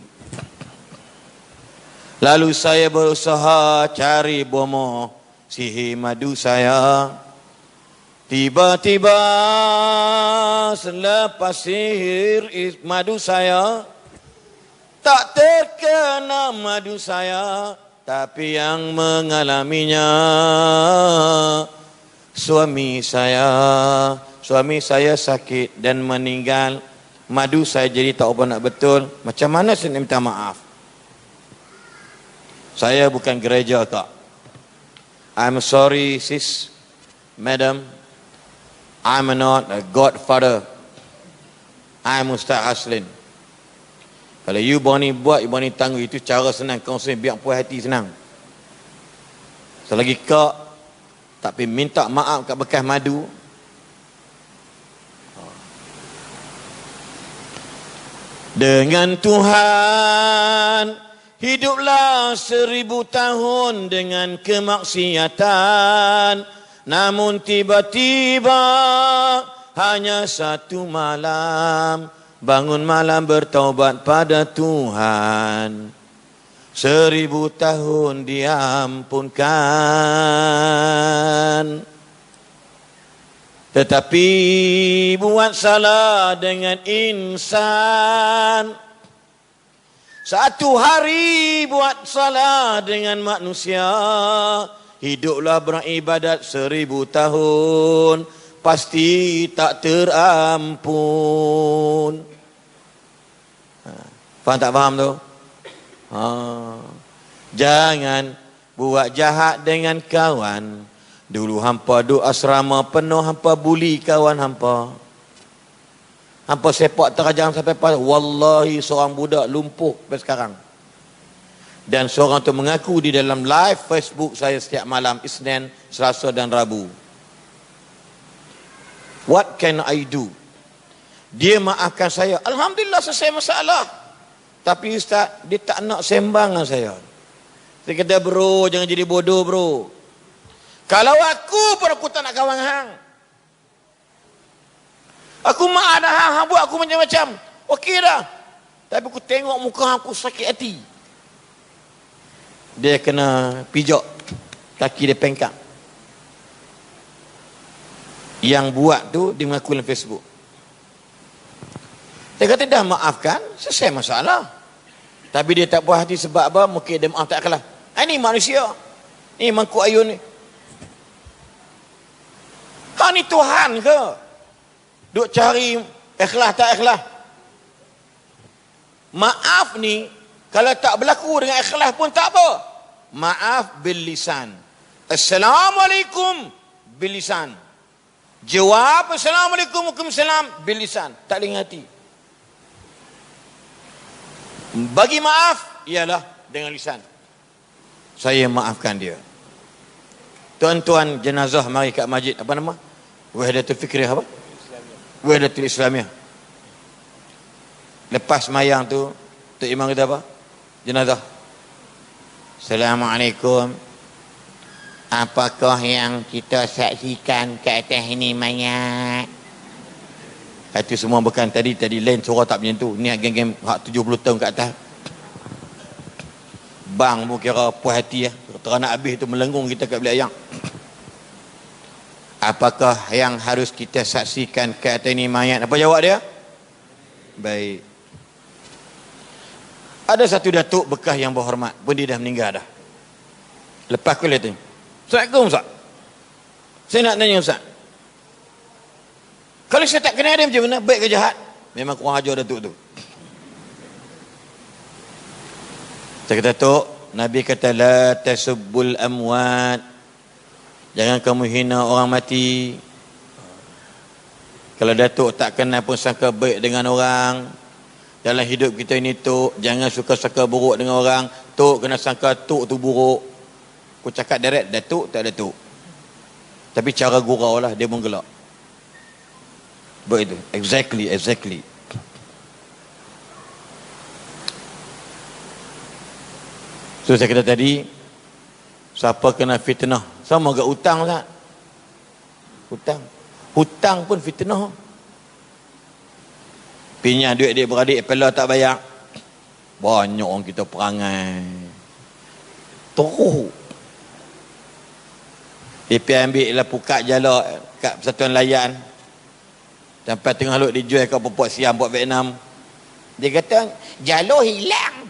Lalu saya berusaha cari bomo sihir madu saya. Tiba-tiba selepas sihir madu saya, tak terkena madu saya. Tapi yang mengalaminya suami saya. Suami saya sakit dan meninggal. Madu saya jadi tak apa nak betul. Macam mana saya nak minta maaf? Saya bukan gereja tak. I'm sorry sis, madam. I'm not a godfather. I'm Ustaz Haslin. Kalau you berani buat, you berani tangguh, itu cara senang. Kaunseling biar puas hati senang. Selagi kau tak pergi minta maaf kat bekas madu, dengan Tuhan hiduplah 1000 tahun dengan kemaksiatan. Namun tiba-tiba hanya satu malam bangun malam bertaubat pada Tuhan. 1000 tahun diampunkan. Tetapi buat salah dengan insan. Satu hari buat salah dengan manusia. Hiduplah beribadat 1000 tahun. Pasti tak terampun. Faham tak faham tu? Jangan buat jahat dengan kawan. Dulu hampa duk asrama penuh, hampa buli kawan hampa. Hampa sepak terajang sampai pas. Wallahi seorang budak lumpuh sampai sekarang. Dan seorang tu mengaku di dalam live Facebook saya setiap malam Isnin, Selasa dan Rabu. What can I do? Dia maafkan saya. Alhamdulillah selesai masalah. Tapi Ustaz, dia tak nak sembang dengan saya. Saya kata, bro, jangan jadi bodoh, bro. Kalau aku pun aku tak nak kawan hang. Aku maaf dah hang buat aku macam-macam. Okey dah. Tapi aku tengok muka aku sakit hati. Dia kena pijak. Kaki dia pengkak. Yang buat tu dia mengaku dalam Facebook. Dia kata dah maafkan, selesai masalah. Tapi dia tak puas hati sebab apa? Mungkin dia maaf tak kalah. Ini manusia. Ini mangkuk ayun ni. Ha ni Tuhan ke? Duk cari ikhlas tak ikhlas. Maaf ni kalau tak berlaku dengan ikhlas pun tak apa. Maaf bil lisan. Assalamualaikum bil lisan. Jawab Assalamualaikum Waalaikumsalam bil lisan, tak dengan hati. Bagi maaf ialah dengan lisan. Saya maafkan dia. Tuan-tuan jenazah mari kat masjid, apa nama? Wahdatul Fikriyah apa? Wahdatul Islamiyah. Lepas mayang tu, Tok Imam kata apa? Jenazah. Assalamualaikum. Apakah yang kita saksikan ke atas ini mayat? Itu semua bukan tadi lain suara tak macam tu. Ni geng-geng hak 70 tahun ke atas. Bang pun kira puas hati ya. Ternak habis tu melenggung kita kat bilik ayam. Apakah yang harus kita saksikan ke atas ini mayat? Apa jawab dia? Baik. Ada satu datuk bekas yang berhormat pun dia dah meninggal dah. Lepas aku lihat ni, Assalamualaikum Ustaz. Saya nak tanya Ustaz, kalau saya tak kenal dia macam mana? Baik ke jahat? Memang kurang ajar datuk tu. Saya kata, Tok, Nabi kata la tasubbul amwat. Jangan kamu hina orang mati. Kalau datuk tak kenal pun sangka baik dengan orang. Dalam hidup kita ini, Tok, jangan suka sangka buruk dengan orang. Tok kena sangka Tok tu buruk. Aku cakap direct, datuk tak datuk. Tapi cara gurau lah, dia pun gelak. Begitu. Exactly. So saya kata tadi, siapa kena fitnah? Sama agak hutang tak? Hutang pun fitnah. Pinjam duit dia beradik, pela tak bayar. Banyak orang kita perangai. Teruk. Dia pergi ambil lah pukat jala kat Persatuan Layan. Sampai tengah luk dijual kat Pupuk Siam buat Vietnam. Dia kata, jala hilang.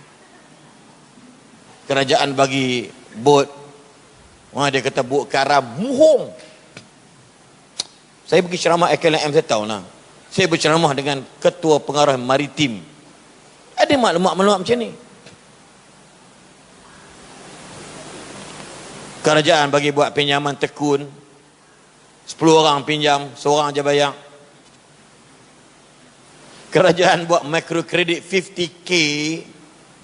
Kerajaan bagi bot. Wah, dia kata bot karam, muhung. Saya pergi ceramah KLM setahun lah. Saya berceramah dengan Ketua Pengarah Maritim. Ada maklumat-maklumat macam ni. Kerajaan bagi buat pinjaman tekun. 10 orang pinjam, seorang je bayar. Kerajaan buat microcredit 50k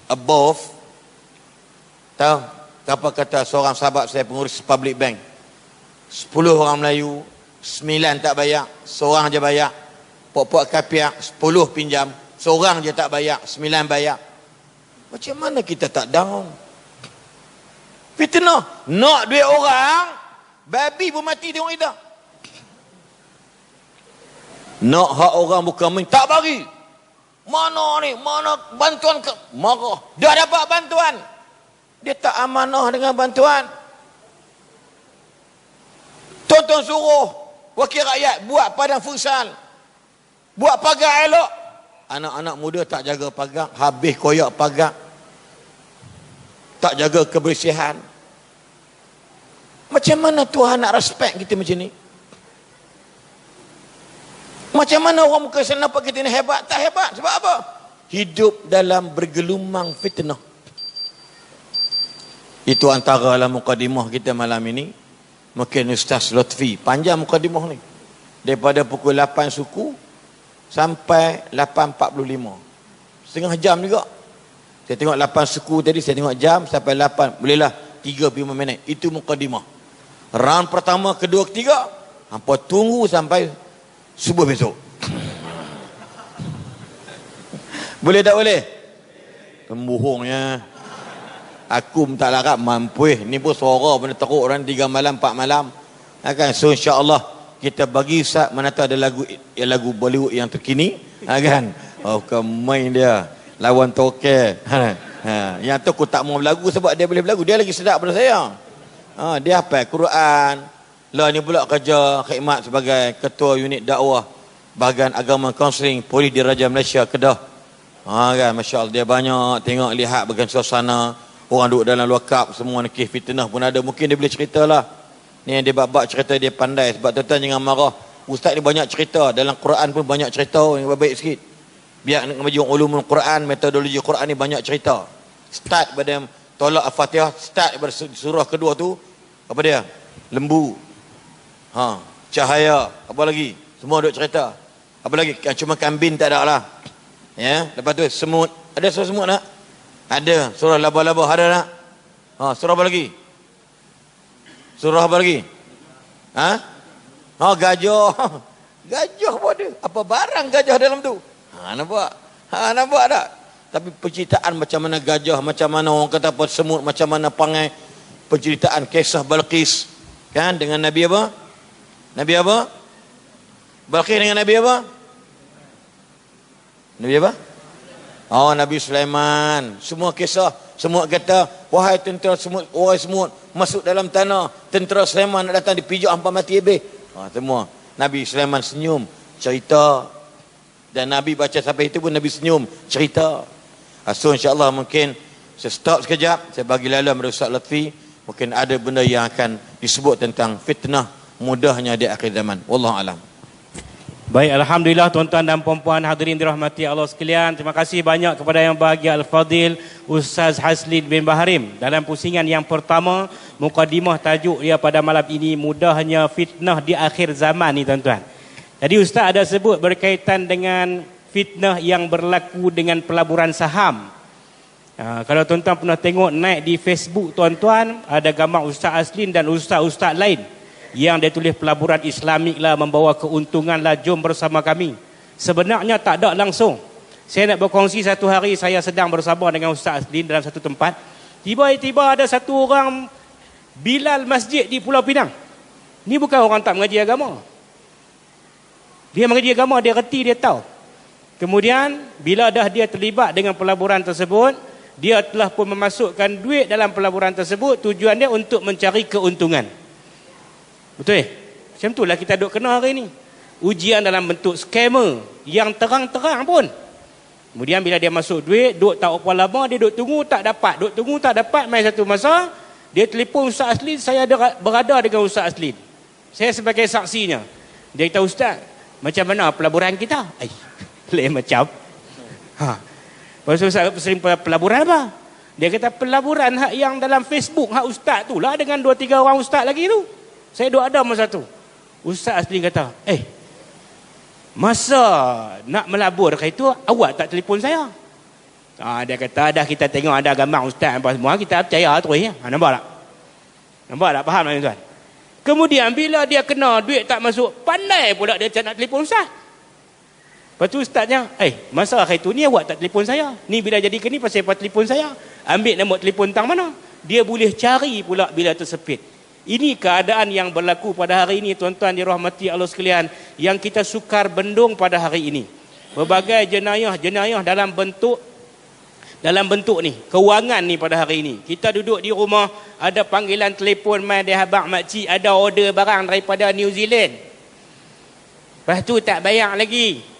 above. Tahu apa kata seorang sahabat saya pengurus public bank? 10 orang Melayu, 9 tak bayar, seorang je bayar. Pok-pok kapiak 10 pinjam, seorang je tak bayar, 9 bayar. Macam mana kita tak down? Fitnah. Nak duit orang, babi pun mati tengok kita. Nak hak orang bukan main, tak bagi. Mana ni? Mana bantuan ke? Marah. Dah dapat bantuan. Dia tak amanah dengan bantuan. Tonton suruh wakil rakyat buat padang futsal. Buat pagar elok. Anak-anak muda tak jaga pagar, habis koyak pagar. Tak jaga kebersihan. Macam mana Tuhan nak respect kita macam ni? Macam mana orang muka sana nampak kita ni hebat? Tak hebat. Sebab apa? Hidup dalam bergelumang fitnah. Itu antara dalam mukadimah kita malam ini. Mungkin Ustaz Lutfi panjang mukadimah ni. Daripada pukul 8 suku sampai 8.45. Setengah jam juga. Saya tengok 8 suku tadi, saya tengok jam sampai 8. Bolehlah 35 minit. Itu mukadimah. Round pertama, kedua, ketiga. Hampa tunggu sampai subuh besok. Boleh tak boleh? Pembohongnya. Aku tak larat mampu. Ni pun suara benda teruk orang 3 malam 4 malam. Kan? So insya-Allah kita bagi Ustaz mana tahu ada lagu Bollywood yang terkini, kan? Oh, main dia lawan toke. Yang tu aku tak mau berlagu sebab dia boleh berlagu. Dia lagi sedap daripada saya. Dia hafal Quran. Lah ni pula kerja khidmat sebagai ketua unit dakwah bahagian agama kaunseling Polis Diraja Malaysia Kedah. Kan, masya-Allah dia banyak tengok lihat bahagian suasana. Orang duduk dalam luar kap, semua nakih fitnah pun ada. Mungkin dia boleh cerita lah. Ni yang dia bab-bab cerita dia pandai. Sebab tuan-tuan jangan marah. Ustaz ni banyak cerita. Dalam Quran pun banyak cerita yang baik sikit. Biar nak mengaji ulumul Quran, metodologi Quran ni banyak cerita. Start pada tolak Al-Fatihah, start pada surah kedua tu, apa dia? Lembu. cahaya, apa lagi? Semua duk cerita. Apa lagi? Cuma kambing tak ada lah. Ya, lepas tu semut. Ada surah semut tak? Ada. Surah laba-laba ada tak? Surah apa lagi? Surah apa lagi? Gajah. Gajah pun ada. Apa barang gajah dalam tu? Nampak? Nampak tak? Tapi penceritaan macam mana gajah, macam mana orang kata apa semut, macam mana pangai, penceritaan kisah Balqis kan dengan Nabi apa? Nabi apa? Balqis dengan Nabi apa? Nabi apa? Nabi Sulaiman. Semua kisah, semua kata, wahai tentera semut, wahai semut, masuk dalam tanah. Tentera Sulaiman nak datang dipijak hampa mati habis. Semua. Nabi Sulaiman senyum, cerita. Dan Nabi baca sampai itu pun Nabi senyum, cerita. So insyaAllah mungkin saya stop sekejap, saya bagi lalu kepada Ustaz Lutfi. Mungkin ada benda yang akan disebut tentang fitnah mudahnya di akhir zaman. Wallahualam. Baik, Alhamdulillah tuan-tuan dan puan-puan hadirin dirahmati Allah sekalian. Terima kasih banyak kepada yang bahagia Al-Fadil Ustaz Haslin bin Baharim. Dalam pusingan yang pertama, mukadimah tajuk dia pada malam ini, mudahnya fitnah di akhir zaman ni tuan-tuan. Jadi Ustaz ada sebut berkaitan dengan fitnah yang berlaku dengan pelaburan saham. Kalau tuan-tuan pernah tengok naik di Facebook tuan-tuan, ada gambar Ustaz Aslin dan ustaz-ustaz lain yang dia tulis pelaburan Islamik lah, membawa keuntungan lah, jom bersama kami. Sebenarnya tak ada langsung. Saya nak berkongsi satu hari saya sedang bersama dengan Ustaz Aslin dalam satu tempat. Tiba-tiba ada satu orang bilal masjid di Pulau Pinang. Ni bukan orang tak mengaji agama. Dia mengaji agama, dia reti, dia tahu. Kemudian bila dah dia terlibat dengan pelaburan tersebut, dia telah pun memasukkan duit dalam pelaburan tersebut, tujuan dia untuk mencari keuntungan. Betul? Macam itulah kita duk kena hari ni. Ujian dalam bentuk scammer yang terang-terang pun. Kemudian bila dia masuk duit, duk tak apa lama, dia duk tunggu tak dapat. Duk tunggu tak dapat, mai satu masa dia telefon Ustaz Aslin, saya berada dengan Ustaz Aslin. Saya sebagai saksinya. Dia kata, Ustaz, macam mana pelaburan kita? Lain macam. Lepas tu Ustaz sering pelaburan apa? Dia kata pelaburan hak yang dalam Facebook hak Ustaz tu lah, dengan 2-3 orang Ustaz lagi tu. Saya duk ada masa tu. Ustaz Aslin kata, masa nak melabur dekat itu, awak tak telefon saya? Dia kata, dah kita tengok ada gambar Ustaz apa semua, kita percaya terus ya. Nampak tak? Nampak tak? Faham tak tuan? Kemudian bila dia kena duit tak masuk, pandai pula dia nak telefon Ustaz. Lepas tu Ustaznya, masa hari tu ni awak tak telefon saya. Ni bila jadi ke ni pasal apa telefon saya? Ambil nombor telefon tang mana? Dia boleh cari pula bila tersepit. Ini keadaan yang berlaku pada hari ini tuan-tuan dirahmati Allah sekalian, yang kita sukar bendung pada hari ini. Berbagai jenayah dalam bentuk ni, kewangan ni pada hari ini. Kita duduk di rumah, ada panggilan telefon mai dia habaq makcik ada order barang daripada New Zealand. Lepas tu tak bayar lagi.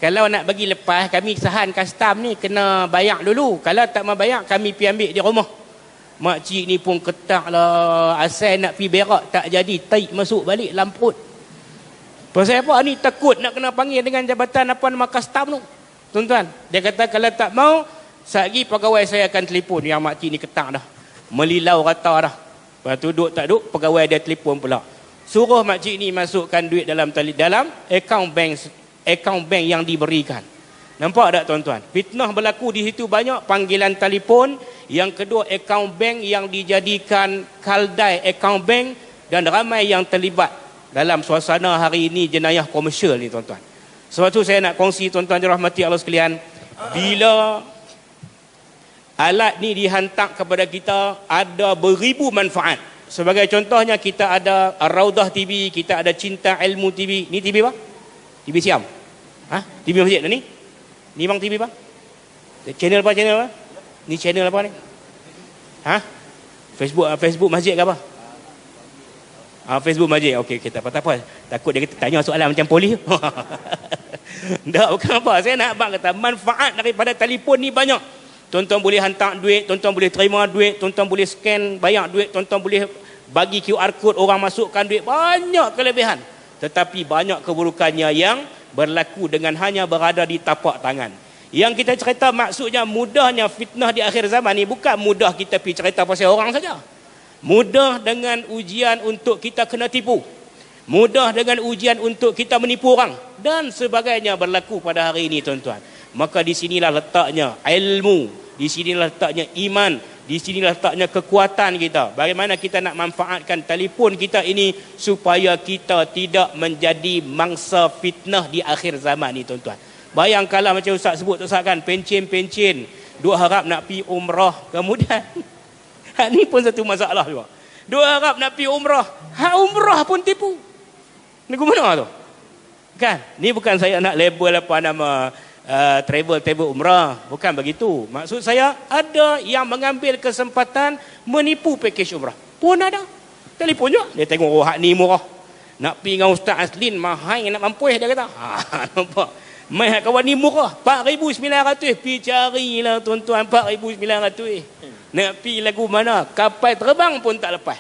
Kalau nak bagi lepas, kami sahan custom ni kena bayar dulu. Kalau tak mau bayar, kami pergi ambil di rumah. Makcik ni pun ketak lah, asal nak pergi berak tak jadi, taik masuk balik lamput. Pasal apa ni? Takut nak kena panggil dengan jabatan apa nama custom tu. Tuan-tuan, dia kata kalau tak mau, sehari pegawai saya akan telefon. Yang makcik ni ketak dah, melilau rata dah. Lepas tu duk tak duk, pegawai dia telefon pula, suruh makcik ni masukkan duit dalam akaun bank yang diberikan. Nampak tak tuan-tuan? Fitnah berlaku di situ banyak. Panggilan telefon. Yang kedua, akaun bank yang dijadikan kaldai akaun bank, dan ramai yang terlibat dalam suasana hari ini jenayah komersial ni tuan-tuan. Sebab tu saya nak kongsi tuan-tuan dirahmati Allah sekalian, bila alat ni dihantar kepada kita, ada beribu manfaat. Sebagai contohnya, kita ada Raudah TV, kita ada Cinta Ilmu TV. Ni TV apa? TV Siam. TV masjid ni? Ni bang TV apa? Channel apa? Ni channel apa ni? Facebook masjid ke apa? Facebook masjid. Okey, tak apa. Takut dia tanya soalan macam polis. Tak, bukan apa. Saya nak abang kata manfaat daripada telefon ni banyak. Tuan-tuan boleh hantar duit, tuan-tuan boleh terima duit, tuan-tuan boleh scan bayar duit, tuan-tuan boleh bagi QR code, orang masukkan duit. Banyak kelebihan. Tetapi banyak keburukannya yang berlaku dengan hanya berada di tapak tangan. Yang kita cerita maksudnya mudahnya fitnah di akhir zaman ni, bukan mudah kita pergi cerita pasal orang saja. Mudah dengan ujian untuk kita kena tipu. mudah dengan ujian untuk kita menipu orang dan sebagainya berlaku pada hari ini tuan-tuan. Maka di sinilah letaknya ilmu, di sinilah letaknya iman, di sinilah letaknya kekuatan kita. Bagaimana kita nak manfaatkan telefon kita ini supaya kita tidak menjadi mangsa fitnah di akhir zaman ni tuan-tuan. Bayangkanlah macam Ustaz sebut Ustaz kan, pencen-pencen duk harap nak pi umrah, kemudian ni pun satu masalah juga. Duk harap nak pi umrah, umrah pun tipu. Lagu mana tu? Kan? Ni bukan saya nak label apa nama travel umrah, bukan begitu. Maksud saya ada yang mengambil kesempatan menipu pakej umrah. Pun ada. Telefon je, dia tengok hak ni murah. Nak pi dengan Ustaz Aslin mahal nak mampuih dia kata. Nampak. Mai hak kawan ni murah, 4,900 pi carilah tuan-tuan 4,900. Nak pi lagu mana? Kapal terbang pun tak lepas.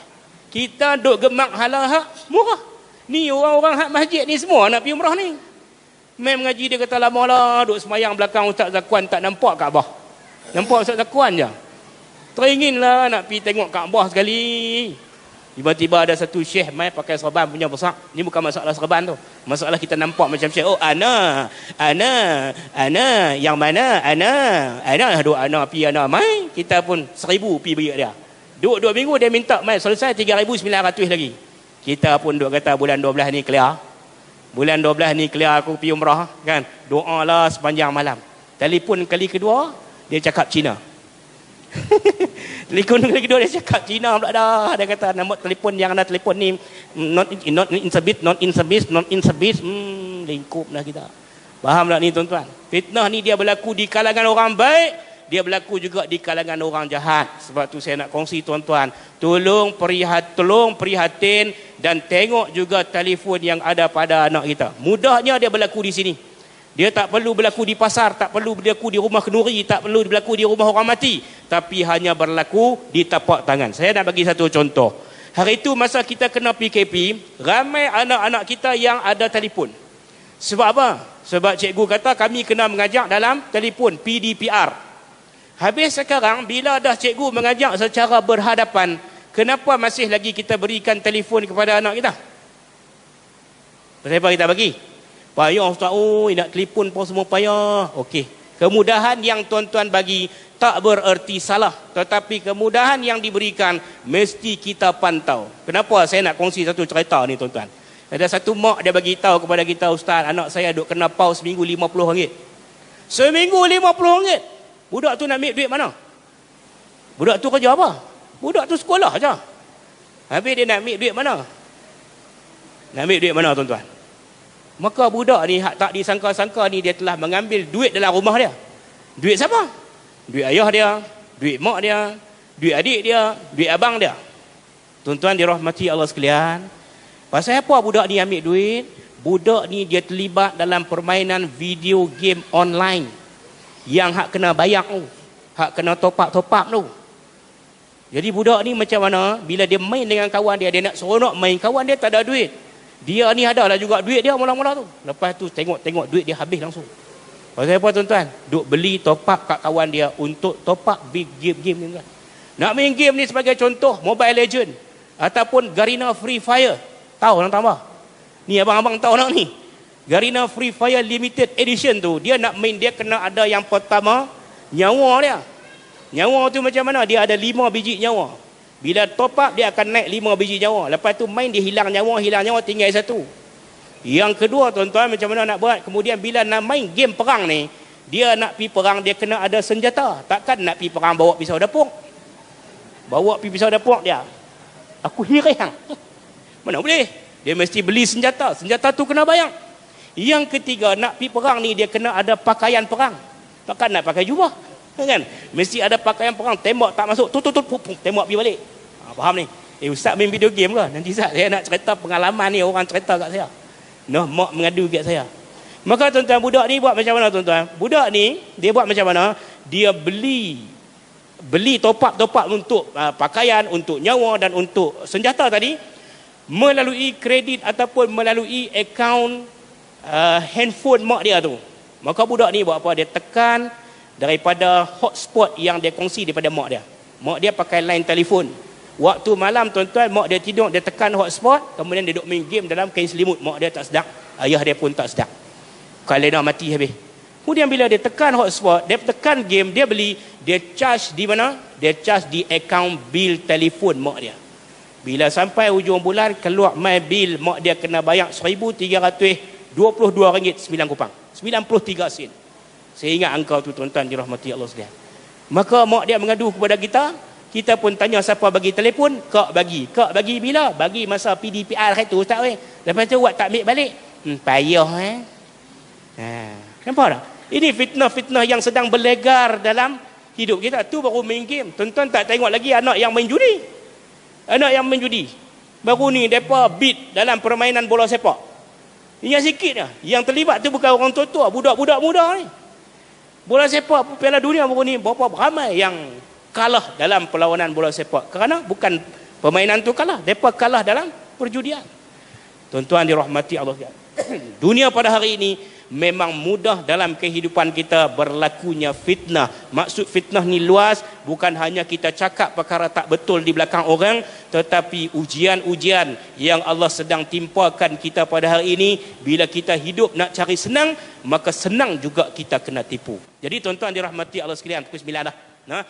Kita duk gemak halal hak murah. Ni orang-orang hak masjid ni semua nak pi umrah ni. Mai mengaji dia kata lama lah duk semayang belakang Ustaz Zakwan tak nampak Kaabah. Nampak Ustaz Zakwan je. Teringinlah nak pi tengok Kaabah sekali. Tiba-tiba ada satu syekh mai pakai serban punya besar. Ni bukan masalah serban tu. Masalah kita nampak macam syekh. Oh ana yang mana ana duk ana pi ana mai. Kita pun 1,000 pi beri dia. Duk 2 minggu dia minta mai selesai 3,900 lagi. Kita pun duk kata bulan 12 ni clear. Bulan 12 ni clear aku pergi umrah kan. Doa lah sepanjang malam. Telefon kali kedua dia cakap Cina. Telefon kali kedua dia cakap Cina pula dah. Dia kata nombor telefon yang ada telefon ni not in service. Lingkup dah kita. Faham tak ni tuan-tuan? Fitnah ni dia berlaku di kalangan orang baik, dia berlaku juga di kalangan orang jahat. Sebab tu saya nak kongsi tuan-tuan, tolong prihatin dan tengok juga telefon yang ada pada anak kita. Mudahnya dia berlaku di sini. Dia tak perlu berlaku di pasar, tak perlu berlaku di rumah kenduri, tak perlu berlaku di rumah orang mati, tapi hanya berlaku di tapak tangan. Saya nak bagi satu contoh. Hari itu masa kita kena PKP, ramai anak-anak kita yang ada telefon. Sebab apa? Sebab cikgu kata kami kena mengajar dalam telefon, PDPR. Habis sekarang bila dah cikgu mengajar secara berhadapan, kenapa masih lagi kita berikan telefon kepada anak kita? Kenapa kita bagi? Payah Ustaz, nak telefon pun semua payah. Okey. Kemudahan yang tuan-tuan bagi tak bererti salah, tetapi kemudahan yang diberikan mesti kita pantau. Kenapa saya nak kongsi satu cerita ni tuan-tuan? Ada satu mak dia bagi tahu kepada kita, Ustaz, anak saya duk kena paus seminggu RM50. Seminggu RM50. Budak tu nak ambil duit mana? Budak tu kerja apa? Budak tu sekolah aja. Habis dia nak ambil duit mana? Nak ambil duit mana tuan-tuan? Maka budak ni hak tak disangka-sangka ni dia telah mengambil duit dalam rumah dia. Duit siapa? Duit ayah dia, duit mak dia, duit adik dia, duit abang dia. Tuan-tuan dirahmati Allah sekalian. Pasal apa budak ni ambil duit? Budak ni dia terlibat dalam permainan video game online yang hak kena bayar tu, hak kena top up tu. Jadi budak ni macam mana? Bila dia main dengan kawan dia, dia nak seronok main, kawan dia tak ada duit. Dia ni ada lah juga duit dia mula-mula tu. Lepas tu tengok duit dia habis langsung. Pasal apa tuan-tuan? Duk beli top up kat kawan dia untuk top up game ni kan. Nak main game ni sebagai contoh Mobile Legend ataupun Garena Free Fire. Tahu orang tambah? Ni abang-abang tahu nak ni. Garena Free Fire Limited Edition tu, dia nak main dia kena ada yang pertama nyawa dia. Nyawa tu macam mana? Dia ada 5 biji nyawa. Bila top up dia akan naik 5 biji nyawa. Lepas tu main dia hilang nyawa tinggal 1. Yang kedua tuan-tuan macam mana nak buat? Kemudian bila nak main game perang ni, dia nak pi perang dia kena ada senjata. Takkan nak pi perang bawa pisau dapur. Bawa pi pisau dapur dia. Aku hirang. Mana boleh? Dia mesti beli senjata. Senjata tu kena bayar. Yang ketiga nak pi perang ni dia kena ada pakaian perang. Takkan nak pakai jubah. Kan? Mesti ada pakaian perang, tembak tak masuk, tembak pergi balik. Faham ni? Ustaz main video game ke? Nanti Ustaz saya nak cerita pengalaman ni, orang cerita kat saya. Mak mengadu kat saya. Maka tuan-tuan, budak ni buat macam mana tuan-tuan? Budak ni dia buat macam mana? Dia beli top up untuk pakaian, untuk nyawa dan untuk senjata tadi melalui kredit ataupun melalui akaun handphone mak dia tu. Maka budak ni buat apa? Dia tekan daripada hotspot yang dia kongsi daripada mak dia. Mak dia pakai line telefon. Waktu malam tuan-tuan, mak dia tidur, dia tekan hotspot, kemudian dia duduk main game dalam kain selimut. Mak dia tak sedar, ayah dia pun tak sedar. Kalender mati habis. Kemudian bila dia tekan hotspot, dia tekan game, dia beli, dia charge di mana? Dia charge di akaun bil telefon mak dia. Bila sampai hujung bulan, keluar my bill, mak dia kena bayar RM1,322.09, 93 sen. Saya ingat angka tu tuan-tuan dirahmati Allah sekalian. Maka mak dia mengadu kepada kita, kita pun tanya siapa bagi telefon, kak bagi. Kak bagi bila? Bagi masa PDPR itu ustaz weh. Lepas tu awak tak ambil balik. Payah nampak tak? Ini fitnah-fitnah yang sedang berlegar dalam hidup kita. Tu baru main game. Tuan-tuan tak tengok lagi anak yang main judi. Anak yang main judi. Baru ni depa beat dalam permainan bola sepak. Ingat sikit dah. Yang terlibat tu bukan orang tua-tua, budak-budak muda ni. Bola sepak Piala Dunia baru ni berapa ramai yang kalah dalam perlawanan bola sepak. Kerana bukan permainan tu kalah, depa kalah dalam perjudian. Tuan-tuan dirahmati Allah. Dunia pada hari ini memang mudah dalam kehidupan kita berlakunya fitnah. Maksud fitnah ni luas, bukan hanya kita cakap perkara tak betul di belakang orang, tetapi ujian-ujian yang Allah sedang timpakan kita pada hari ini. Bila kita hidup nak cari senang, maka senang juga kita kena tipu. Jadi tuan-tuan dirahmati Allah sekalian, pukul 9 dah. Nah.